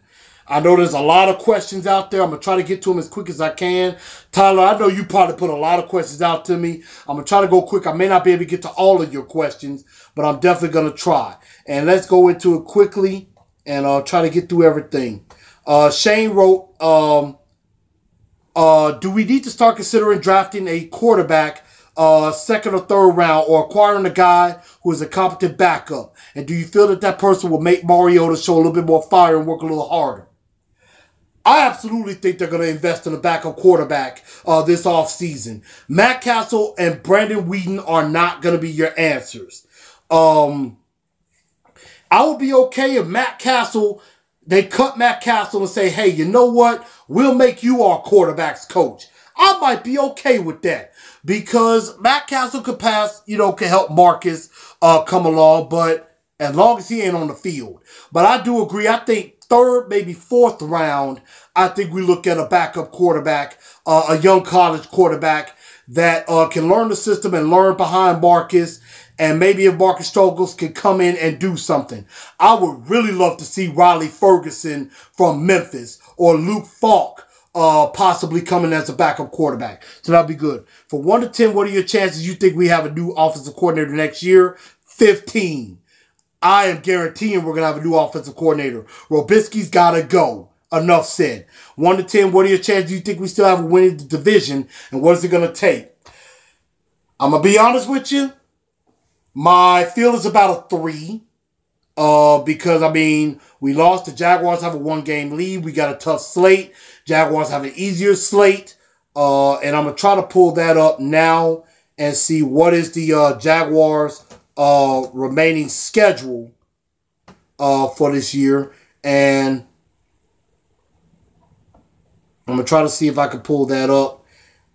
I know there's a lot of questions out there. I'm going to try to get to them as quick as I can. Tyler, I know you probably put a lot of questions out to me. I'm going to try to go quick. I may not be able to get to all of your questions, but I'm definitely going to try. And let's go into it quickly and try to get through everything. Shane wrote, do we need to start considering drafting a quarterback second or third round, or acquiring a guy who is a competent backup? And do you feel that that person will make Mariota show a little bit more fire and work a little harder? I absolutely think they're going to invest in a backup quarterback this offseason. Matt Castle and Brandon Whedon are not going to be your answers. I would be okay if they cut Matt Castle and say, hey, you know what? We'll make you our quarterback's coach. I might be okay with that, because Matt Castle could can help Marcus come along, but as long as he ain't on the field. But I do agree. I think third, maybe fourth round, I think we look at a backup quarterback, a young college quarterback that can learn the system and learn behind Marcus. And maybe if Marcus struggles, can come in and do something. I would really love to see Riley Ferguson from Memphis, or Luke Falk possibly coming as a backup quarterback. So that'd be good. From 1 to 10, what are your chances you think we have a new offensive coordinator next year? 15. I am guaranteeing we're going to have a new offensive coordinator. Robisky's got to go. Enough said. 1 to 10, what are your chances you think we still have a win in the division? And what is it going to take? I'm going to be honest with you. My feel is about a 3. Because, I mean, we lost. The Jaguars have a 1-game lead. We got a tough slate. Jaguars have an easier slate. And I'm going to try to pull that up now and see what is the Jaguars' remaining schedule for this year. And I'm going to try to see if I can pull that up.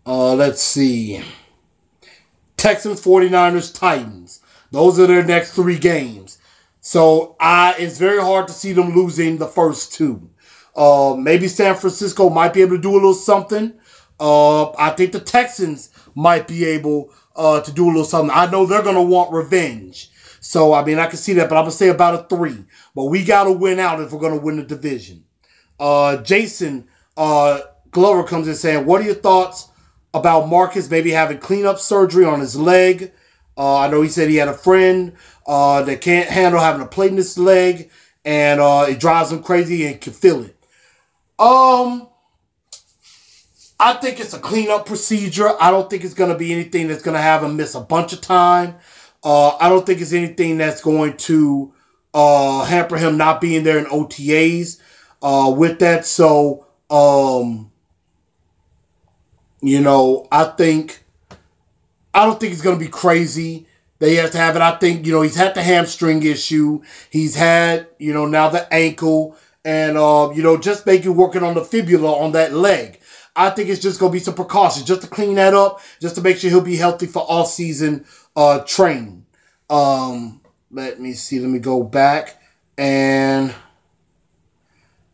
Let's see. Texans, 49ers, Titans. Those are their next 3 games. So it's very hard to see them losing the first 2. Maybe San Francisco might be able to do a little something. I think the Texans might be able to do a little something. I know they're going to want revenge. So, I mean, I can see that, but I'm going to say about a 3. But we got to win out if we're going to win the division. Jason Glover comes in saying, what are your thoughts about Marcus maybe having cleanup surgery on his leg? I know he said he had a friend that can't handle having a plate in his leg, and it drives him crazy and can feel it. I think it's a cleanup procedure. I don't think it's going to be anything that's going to have him miss a bunch of time. I don't think it's anything that's going to hamper him not being there in OTAs with that. So, I don't think it's going to be crazy that he has to have it. I think, he's had the hamstring issue. He's had, now the ankle. And, just working on the fibula on that leg. I think it's just going to be some precautions just to clean that up, just to make sure he'll be healthy for off-season training. Let me see. Let me go back. And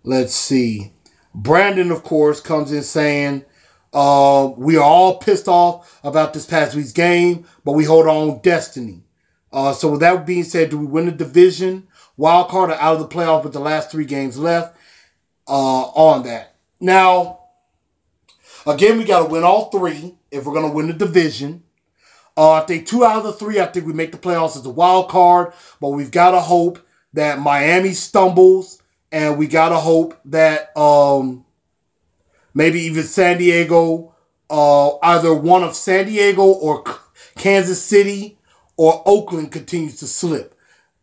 let's see. Brandon, of course, comes in saying, we are all pissed off about this past week's game, but we hold our own destiny. So with that being said, do we win the division, wild card, or out of the playoff with the last 3 games left? on that. Now, again, we got to win all three if we're going to win the division. I think 2 out of the 3, I think we make the playoffs as a wild card, but we've got to hope that Miami stumbles, and we got to hope that maybe even San Diego, either one of San Diego or Kansas City or Oakland continues to slip.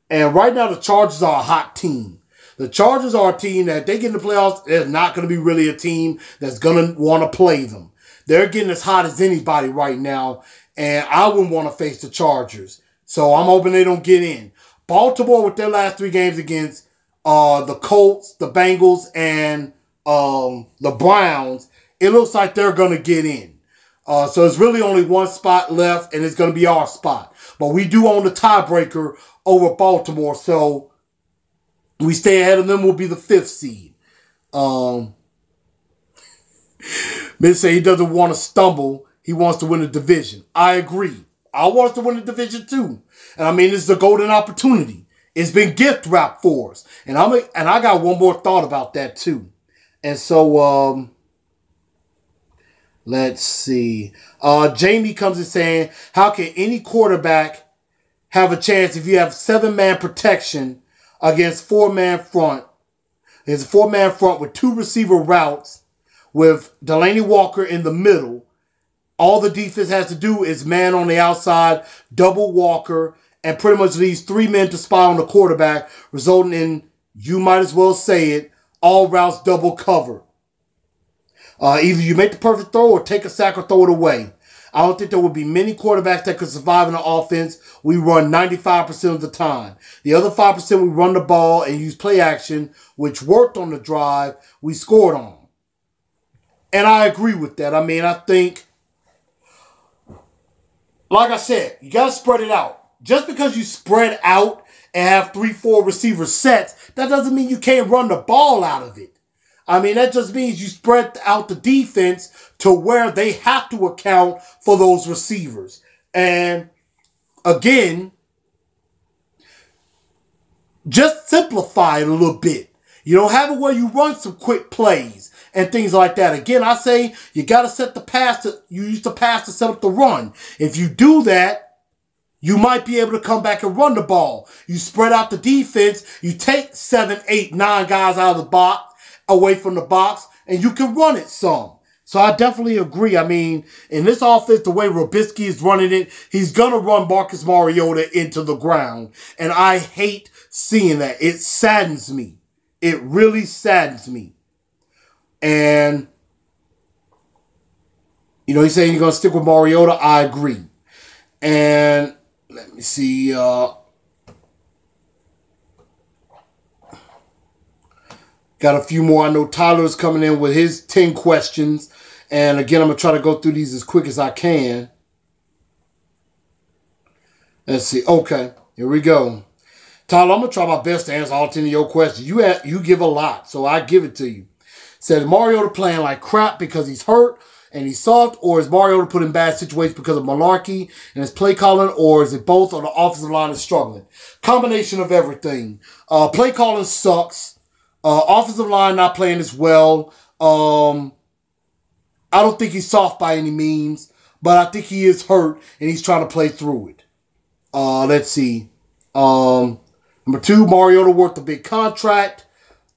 And right now, the Chargers are a hot team. The Chargers are a team that if they get in the playoffs, they're not going to be really a team that's going to want to play them. They're getting as hot as anybody right now, and I wouldn't want to face the Chargers. So I'm hoping they don't get in. Baltimore, with their last 3 games against the Colts, the Bengals, and the Browns, it looks like they're going to get in. So there's really only one spot left, and it's going to be our spot. But we do own the tiebreaker over Baltimore, so we stay ahead of them. We'll be the 5th seed. Miz say he doesn't want to stumble. He wants to win the division. I agree. I want us to win the division too. And I mean, this is a golden opportunity. It's been gift wrapped for us. And I got one more thought about that too. And so, let's see. Jamie comes in saying, how can any quarterback have a chance if you have 7-man protection against 4-man front? There's a 4-man front with 2 receiver routes with Delaney Walker in the middle. All the defense has to do is man on the outside, double Walker, and pretty much leaves 3 men to spy on the quarterback, resulting in, you might as well say it, all routes double covered. Either you make the perfect throw or take a sack or throw it away. I don't think there would be many quarterbacks that could survive in the offense. We run 95% of the time. The other 5% we run the ball and use play action, which worked on the drive, we scored on. And I agree with that. I mean, I think, like I said, you got to spread it out. Just because you spread out and have 3-4 receiver sets, that doesn't mean you can't run the ball out of it. I mean, that just means you spread out the defense to where they have to account for those receivers. And again, just simplify it a little bit. You know, have it where you run some quick plays and things like that. Again, I say you got to set the pass. You use the pass to set up the run. If you do that, you might be able to come back and run the ball. You spread out the defense. You take 7, 8, 9 guys out of the box, away from the box, and you can run it some. So I definitely agree. I mean, in this offense, the way Robisky is running it, he's going to run Marcus Mariota into the ground. And I hate seeing that. It saddens me. It really saddens me. And, you know, he's saying you're going to stick with Mariota. I agree. And let me see. Got a few more. I know Tyler's coming in with his 10 questions. And again, I'm going to try to go through these as quick as I can. Let's see. Okay, here we go. Tyler, I'm going to try my best to answer all 10 of your questions. You give a lot, so I give it to you. Said Mariota playing like crap because he's hurt and he's soft, or is Mariota put in bad situations because of malarkey and his play calling, or is it both, or the offensive line is struggling? Combination of everything. Play calling sucks. Offensive line not playing as well. I don't think he's soft by any means, but I think he is hurt and he's trying to play through it. Let's see. Number 2, Mariota worked a big contract.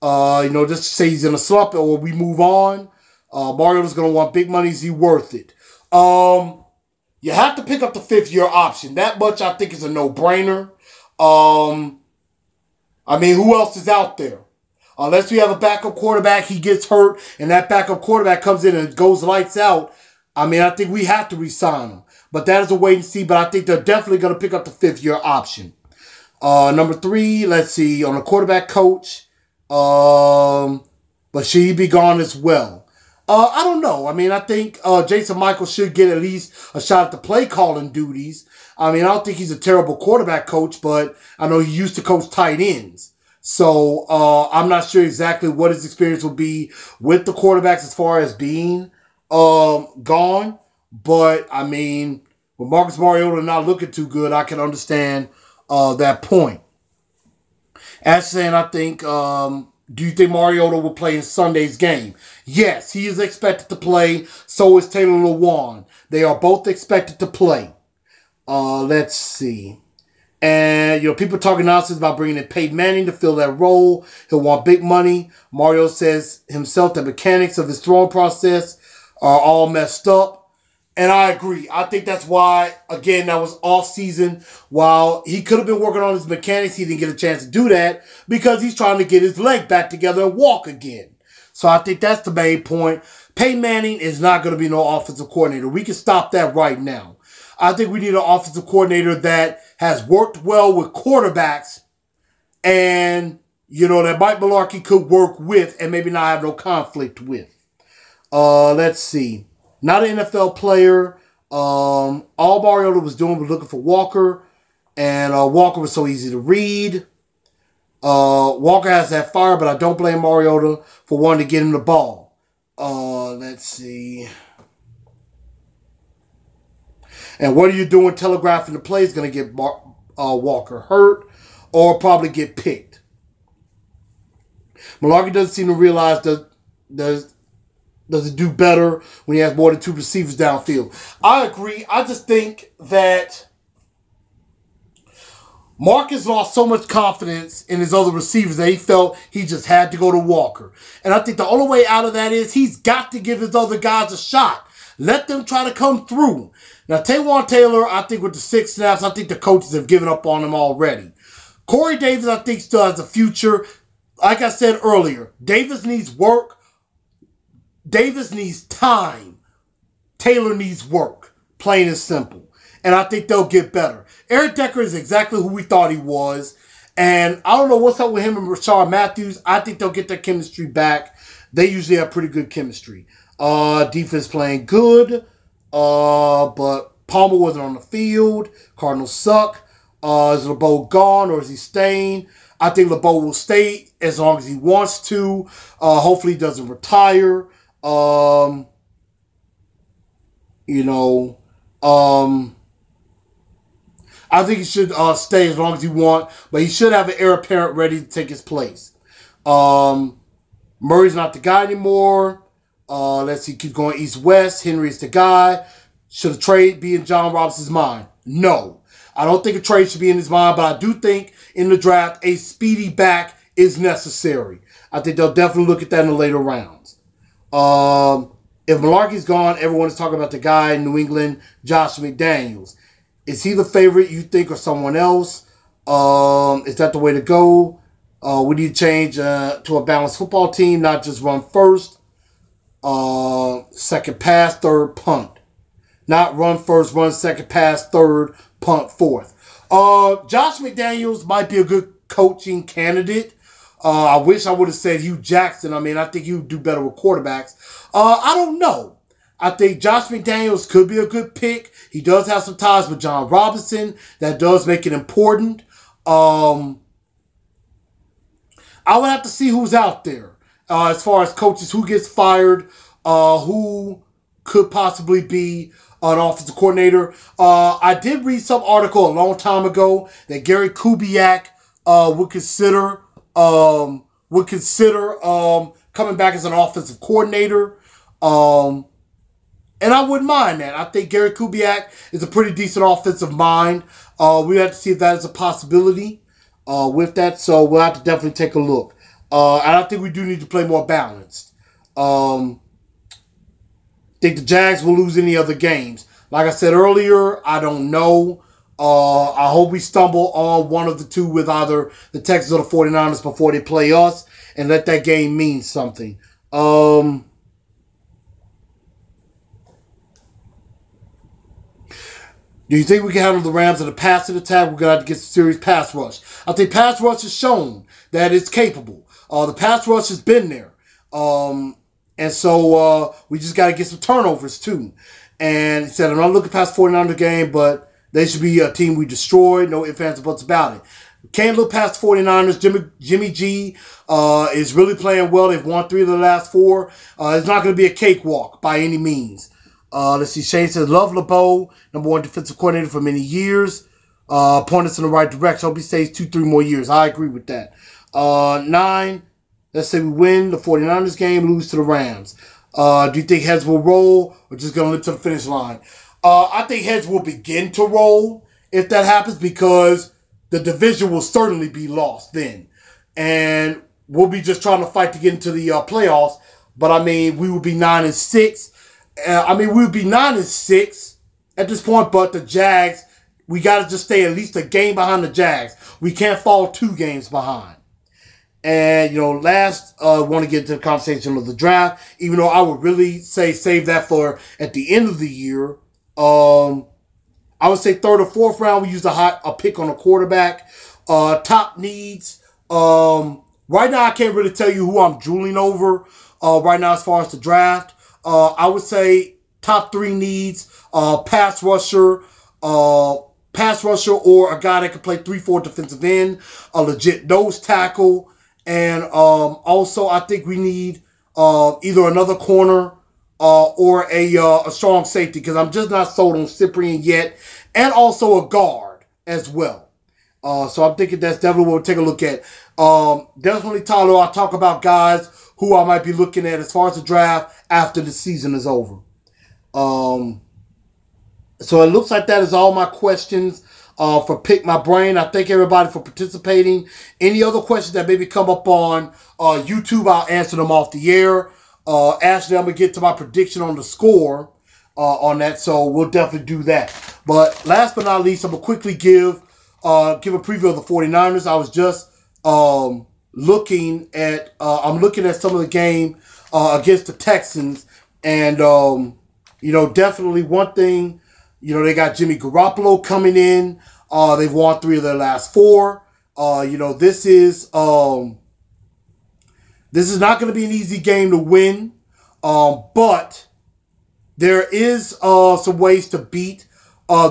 Just to say he's in a slump or we move on. Mariota's going to want big money. Is he worth it? You have to pick up the 5th-year option. That much I think is a no-brainer. I mean, who else is out there? Unless we have a backup quarterback, he gets hurt, and that backup quarterback comes in and goes lights out. I mean, I think we have to re-sign him. But that is a wait and see. But I think they're definitely going to pick up the 5th-year option. Number 3, let's see, on the quarterback coach. But should he be gone as well? I don't know. I mean, I think Jason Michaels should get at least a shot at the play calling duties. I mean, I don't think he's a terrible quarterback coach, but I know he used to coach tight ends. So I'm not sure exactly what his experience will be with the quarterbacks as far as being gone. But, I mean, with Marcus Mariota not looking too good, I can understand that point. As saying, I think Do you think Mariota will play in Sunday's game? Yes, he is expected to play. So is Taylor Lewan. They are both expected to play. Let's see. And, people talking nonsense about bringing in Peyton Manning to fill that role. He'll want big money. Mario says himself the mechanics of his throwing process are all messed up. And I agree. I think that's why, again, that was off season. While he could have been working on his mechanics, he didn't get a chance to do that because he's trying to get his leg back together and walk again. So I think that's the main point. Peyton Manning is not going to be no offensive coordinator. We can stop that right now. I think we need an offensive coordinator that has worked well with quarterbacks and, that Mike Mularkey could work with and maybe not have no conflict with. Let's see. Not an NFL player. All Mariota was doing was looking for Walker, and Walker was so easy to read. Walker has that fire, but I don't blame Mariota for wanting to get him the ball. Let's see. And what are you doing telegraphing the play is going to get Walker hurt or probably get picked. Mularkey doesn't seem to realize that does it do better when he has more than two receivers downfield. I agree. I just think that Marcus lost so much confidence in his other receivers that he felt he just had to go to Walker. And I think the only way out of that is he's got to give his other guys a shot. Let them try to come through. Now, Taywan Taylor, I think with the 6 snaps, I think the coaches have given up on him already. Corey Davis, I think, still has a future. Like I said earlier, Davis needs work. Davis needs time. Taylor needs work. Plain and simple. And I think they'll get better. Eric Decker is exactly who we thought he was. And I don't know what's up with him and Rashard Matthews. I think they'll get their chemistry back. They usually have pretty good chemistry. Defense playing good. But Palmer wasn't on the field. Cardinals suck. Is LeBeau gone or is he staying? I think LeBeau will stay as long as he wants to. Hopefully he doesn't retire. I think he should stay as long as he wants, but he should have an heir apparent ready to take his place. Murray's not the guy anymore. Let's see, keep going east-west. Henry's the guy. Should a trade be in John Robinson's mind? No. I don't think a trade should be in his mind, but I do think in the draft a speedy back is necessary. I think they'll definitely look at that in the later rounds. If Mularkey's gone, everyone is talking about the guy in New England, Josh McDaniels. Is he the favorite, you think, or someone else? Is that the way to go? We need to change to a balanced football team, not just run first, second pass, third punt. Not run first, run second pass, third, punt fourth. Josh McDaniels might be a good coaching candidate. I wish I would have said Hugh Jackson. I think he would do better with quarterbacks. I don't know. I think Josh McDaniels could be a good pick. He does have some ties with John Robinson. That does make it important. I would have to see who's out there. As far as coaches, who gets fired, who could possibly be an offensive coordinator. I did read some article a long time ago that Gary Kubiak would consider coming back as an offensive coordinator. And I wouldn't mind that. I think Gary Kubiak is a pretty decent offensive mind. We have to see if that is a possibility with that. So we'll have to definitely take a look. And I think we do need to play more balanced. Think the Jags will lose any other games. Like I said earlier, I don't know. I hope we stumble on one of the two with either the Texans or the 49ers before they play us and let that game mean something. Do you think we can handle the Rams in a passing attack? We're going to have to get some serious pass rush. I think pass rush has shown that it's capable. The pass rush has been there. And so we just got to get some turnovers too. And he said, I'm not looking past 49 game, but they should be a team we destroyed. No ifs, ands, or buts about it. Can't look past 49ers. Jimmy G is really playing well. They've won 3 of the last 4. It's not going to be a cakewalk by any means. Let's see. Shane says, love LeBeau, number 1 defensive coordinator for many years. Point us in the right direction. Hope he stays 2-3 more years. I agree with that. 9. let's say we win the 49ers game, lose to the Rams. Do you think heads will roll or just going to live to the finish line? I think heads will begin to roll if that happens because the division will certainly be lost then. And we'll be just trying to fight to get into the playoffs. But, I mean, we will be 9-6. We would be 9-6 at this point, but the Jags, we got to just stay at least a game behind the Jags. We can't fall 2 games behind. And, last, want to get into the conversation of the draft, even though I would really say save that for at the end of the year. I would say 3rd or 4th round, we use a pick on a quarterback. Top needs. Right now, I can't really tell you who I'm drooling over right now as far as the draft. I would say top 3 needs, pass rusher or a guy that can play 3-4 defensive end, a legit nose tackle, and also I think we need either another corner or a strong safety because I'm just not sold on Cyprian yet, and also a guard as well. So I'm thinking that's definitely what we'll take a look at. Definitely, Tyler, I'll talk about guys who I might be looking at as far as the draft after the season is over. So it looks like that is all my questions for Pick My Brain. I thank everybody for participating. Any other questions that maybe come up on YouTube, I'll answer them off the air. Ashley, I'm going to get to my prediction on the score on that, so we'll definitely do that. But last but not least, I'm going to quickly give a preview of the 49ers. I was just looking at some of the game against the Texans, and definitely one thing, they got Jimmy Garoppolo coming in. They've won 3 of their last 4. This is not going to be an easy game to win, but there is some ways to beat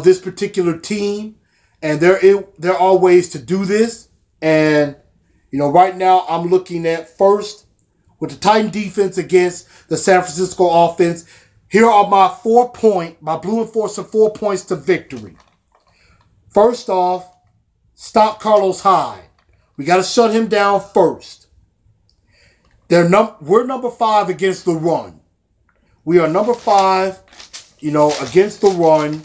this particular team, and there are ways to do this. And right now I'm looking at first with the Titan defense against the San Francisco offense. Here are my Blue Enforcer 4 points to victory. First off, stop Carlos Hyde. We got to shut him down first. We're number 5 against the run. We are number 5, against the run.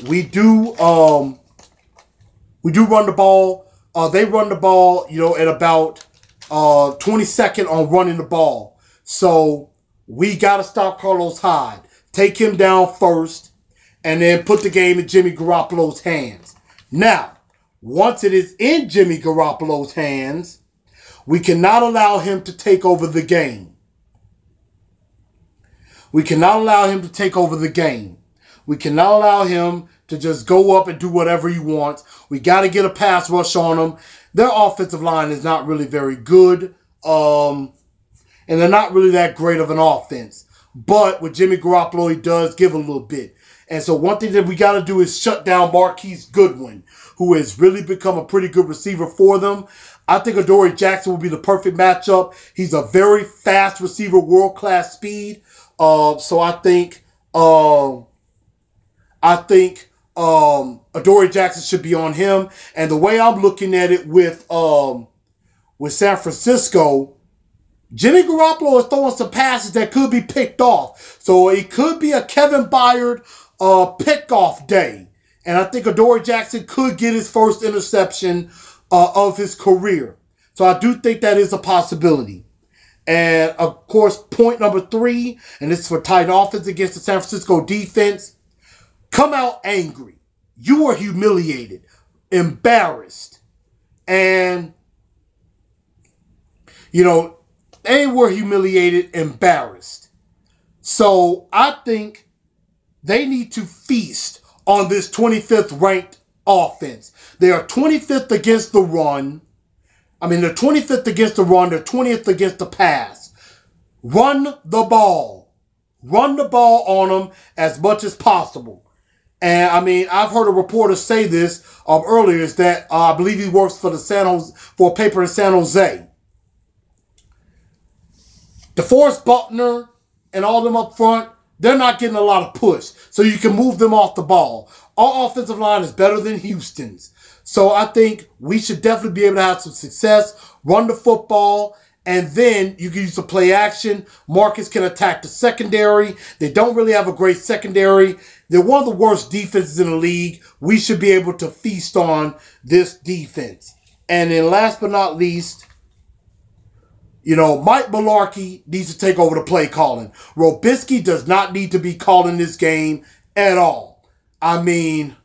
We do run the ball. They run the ball, at about 22nd on running the ball. So we got to stop Carlos Hyde. Take him down first, and then put the game in Jimmy Garoppolo's hands. Now, once it is in Jimmy Garoppolo's hands, we cannot allow him to take over the game. We cannot allow him to take over the game. We cannot allow him to just go up and do whatever he wants. We got to get a pass rush on him. Their offensive line is not really very good. And they're not really that great of an offense. But with Jimmy Garoppolo, he does give a little bit. And so one thing that we got to do is shut down Marquise Goodwin, who has really become a pretty good receiver for them. I think Adoree Jackson will be the perfect matchup. He's a very fast receiver, world-class speed. So I think Adoree Jackson should be on him. And the way I'm looking at it with San Francisco, Jimmy Garoppolo is throwing some passes that could be picked off. So it could be a Kevin Byard pick-off day. And I think Adoree Jackson could get his first interception of his career. So I do think that is a possibility. And, of course, point number 3, and this is for Titan offense against the San Francisco defense, come out angry. You were humiliated, embarrassed, and, they were humiliated, embarrassed. So I think they need to feast on this 25th ranked offense. They are 25th against the run. They're 25th against the run. They're 20th against the pass. Run the ball. Run the ball on them as much as possible. And, I've heard a reporter say this earlier, is that I believe he works for for a paper in San Jose. DeForest Buckner and all them up front, they're not getting a lot of push. So you can move them off the ball. Our offensive line is better than Houston's. So I think we should definitely be able to have some success, run the football, And then you can use the play action. Marcus can attack the secondary. They don't really have a great secondary. They're one of the worst defenses in the league. We should be able to feast on this defense. And then last but not least, Mike Mularkey needs to take over the play calling. Robisky does not need to be calling this game at all. I mean,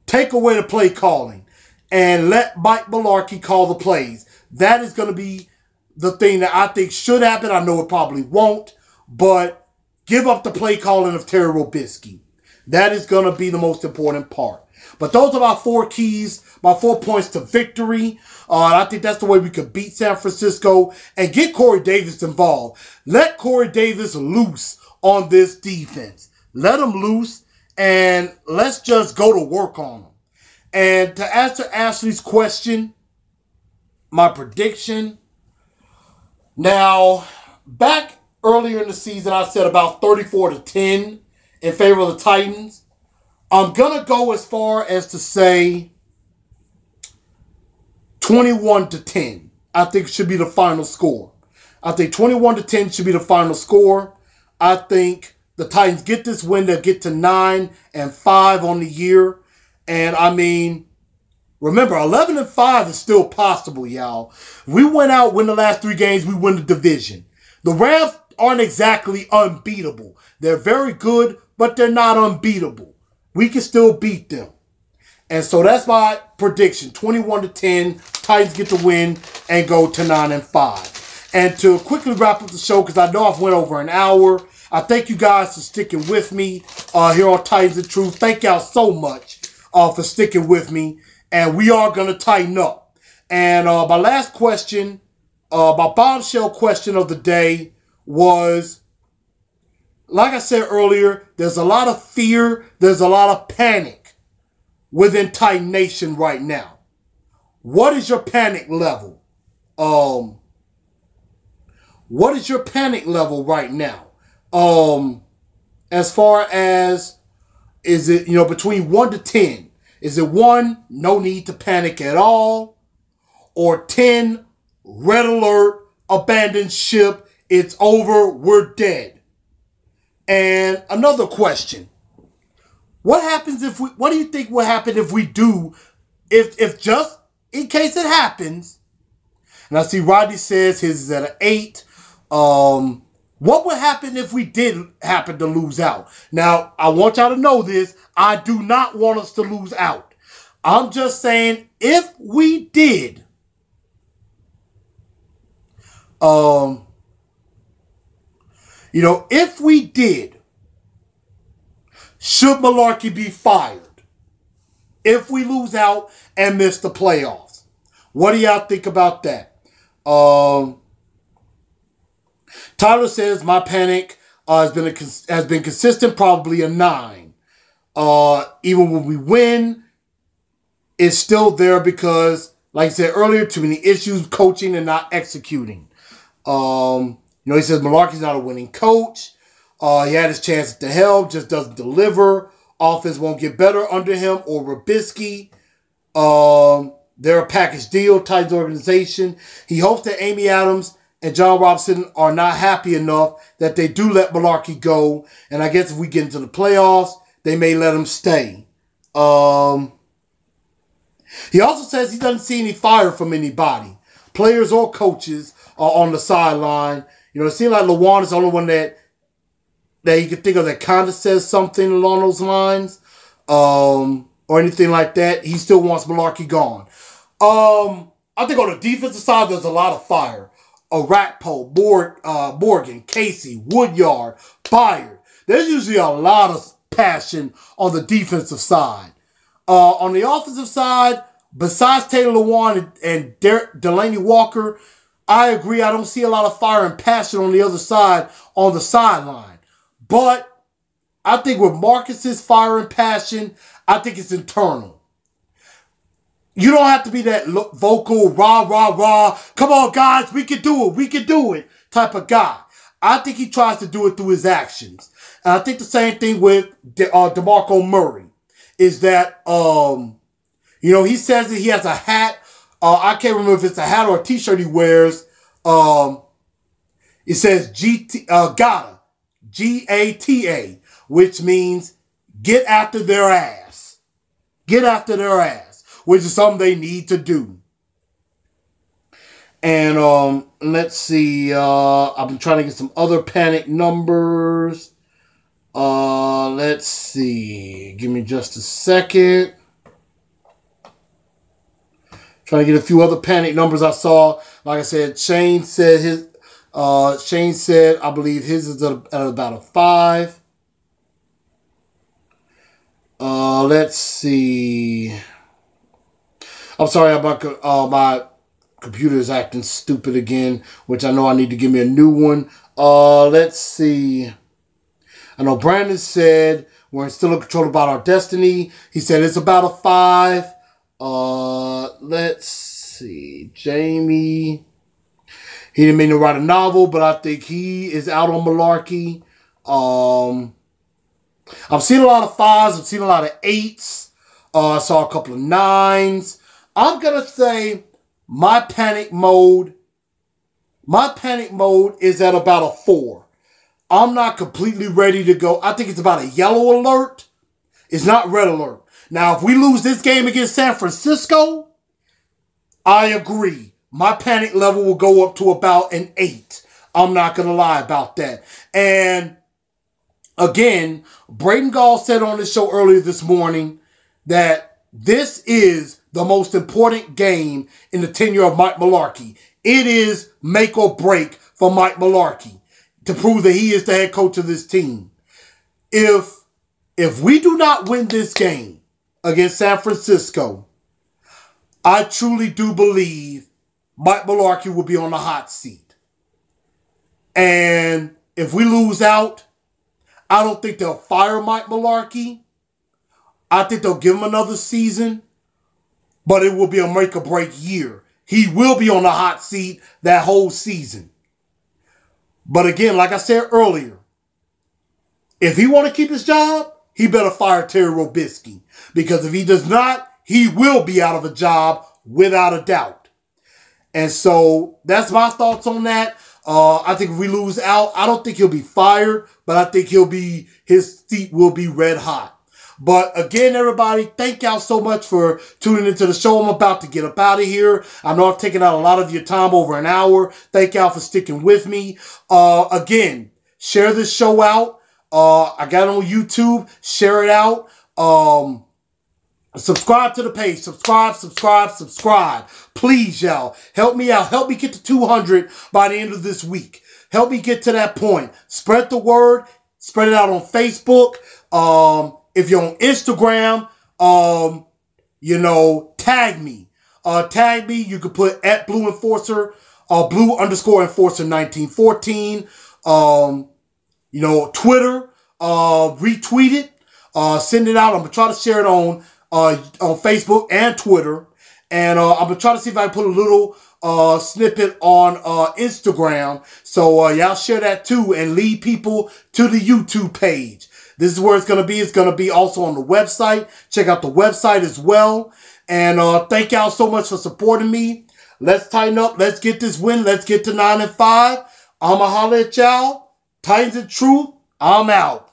take away the play calling and let Mike Mularkey call the plays. That is going to be the thing that I think should happen. I know it probably won't, but give up the play calling of Terry Robisky. That is going to be the most important part. But those are my 4 keys, my 4 points to victory. I think that's the way we could beat San Francisco and get Corey Davis involved. Let Corey Davis loose on this defense. Let him loose and let's just go to work on him. And to answer Ashley's question, my prediction. Now, back earlier in the season, I said about 34-10 in favor of the Titans. I'm going to go as far as to say 21-10. I think should be the final score. I think 21-10 should be the final score. I think the Titans get this win. They'll get to 9-5 on the year. And I mean, remember, 11-5 is still possible, y'all. We went out, win the last 3 games, we win the division. The Rams aren't exactly unbeatable. They're very good, but they're not unbeatable. We can still beat them. And so that's my prediction. 21-10, Titans get the win and go to 9-5. And to quickly wrap up the show, because I know I've went over an hour, I thank you guys for sticking with me here on Titans and Truth. Thank y'all so much for sticking with me. And we are going to tighten up. And my last question, my bombshell question of the day was, like I said earlier, there's a lot of fear, there's a lot of panic within Titan Nation right now. What is your panic level? What is your panic level right now? As far as, is it, between 1 to 10? Is it 1, no need to panic at all? Or 10, red alert, abandoned ship, it's over, we're dead? And another question. What do you think will happen if we do, if just in case it happens, and I see Rodney says his is at an 8, what would happen if we did happen to lose out? Now, I want y'all to know this. I do not want us to lose out. I'm just saying, if we did, if we did, should Mularkey be fired if we lose out and miss the playoffs? What do y'all think about that? Tyler says my panic has been consistent, probably a 9. Even when we win, it's still there because, like I said earlier, too many issues coaching and not executing. He says Mularkey's not a winning coach. He had his chance to help, just doesn't deliver. Offense won't get better under him or Robisky. They're a package deal, Titans organization. He hopes that Amy Adams and John Robinson are not happy enough that they do let Mularkey go. And I guess if we get into the playoffs, they may let him stay. He also says he doesn't see any fire from anybody, players or coaches, on the sideline. It seems like Lawan is the only one that you can think of that kind of says something along those lines, or anything like that. He still wants Mularkey gone. I think on the defensive side, there's a lot of fire. Orakpo, Morgan, Casey, Woodyard, Byard. There's usually a lot of passion on the defensive side. On the offensive side, besides Taylor Lewan and Delaney Walker, I agree. I don't see a lot of fire and passion on the other side, on the sideline. But I think with Marcus's fire and passion, I think it's internal. You don't have to be that vocal, rah, rah, rah, come on, guys, we can do it type of guy. I think he tries to do it through his actions. And I think the same thing with DeMarco Murray is that, he says that he has a hat. I can't remember if it's a hat or a t-shirt he wears It says gotta, Gata, which means get after their ass. Get after their ass, which is something they need to do. And let's see, I've been trying to get some other panic numbers. Let's see. Give me just a second. Trying to get a few other panic numbers I saw. Like I said, Shane said, I believe his is at about a 5. Let's see. I'm sorry about my computer is acting stupid again, which I know I need to give me a new one. Let's see. I know Brandon said we're still in control about our destiny. He said it's about a 5. Let's see. Jamie. He didn't mean to write a novel, but I think he is out on malarkey. I've seen a lot of 5s. I've seen a lot of 8s. I saw a couple of 9s. I'm going to say my panic mode is at about a 4. I'm not completely ready to go. I think it's about a yellow alert. It's not red alert. Now, if we lose this game against San Francisco, I agree. My panic level will go up to about an 8. I'm not going to lie about that. And again, Braden Gall said on the show earlier this morning that this is the most important game in the tenure of Mike Mularkey. It is make or break for Mike Mularkey to prove that he is the head coach of this team. If we do not win this game against San Francisco, I truly do believe Mike Mularkey will be on the hot seat. And if we lose out, I don't think they'll fire Mike Mularkey. I think they'll give him another season, but it will be a make or break year. He will be on the hot seat that whole season. But again, like I said earlier, if he want to keep his job, he better fire Terry Robisky. Because if he does not, he will be out of a job without a doubt. And so that's my thoughts on that. I think if we lose out, I don't think he'll be fired, but I think his seat will be red hot. But again, everybody, thank y'all so much for tuning into the show. I'm about to get up out of here. I know I've taken out a lot of your time, over an hour. Thank y'all for sticking with me. Again, share this show out. I got it on YouTube. Share it out. Subscribe to the page. Subscribe. Please, y'all. Help me out. Help me get to 200 by the end of this week. Help me get to that point. Spread the word. Spread it out on Facebook. If you're on Instagram, tag me. Tag me. You can put at Blue Enforcer, Blue_Enforcer 1914. Twitter, retweet it, send it out. I'm gonna try to share it on Facebook and Twitter, and I'm gonna try to see if I can put a little snippet on Instagram. So y'all share that too, and lead people to the YouTube page. This is where it's gonna be. It's gonna be also on the website. Check out the website as well. And thank y'all so much for supporting me. Let's tighten up. Let's get this win. Let's get to 9-5. I'ma holler at y'all. Titans and Truth, I'm out.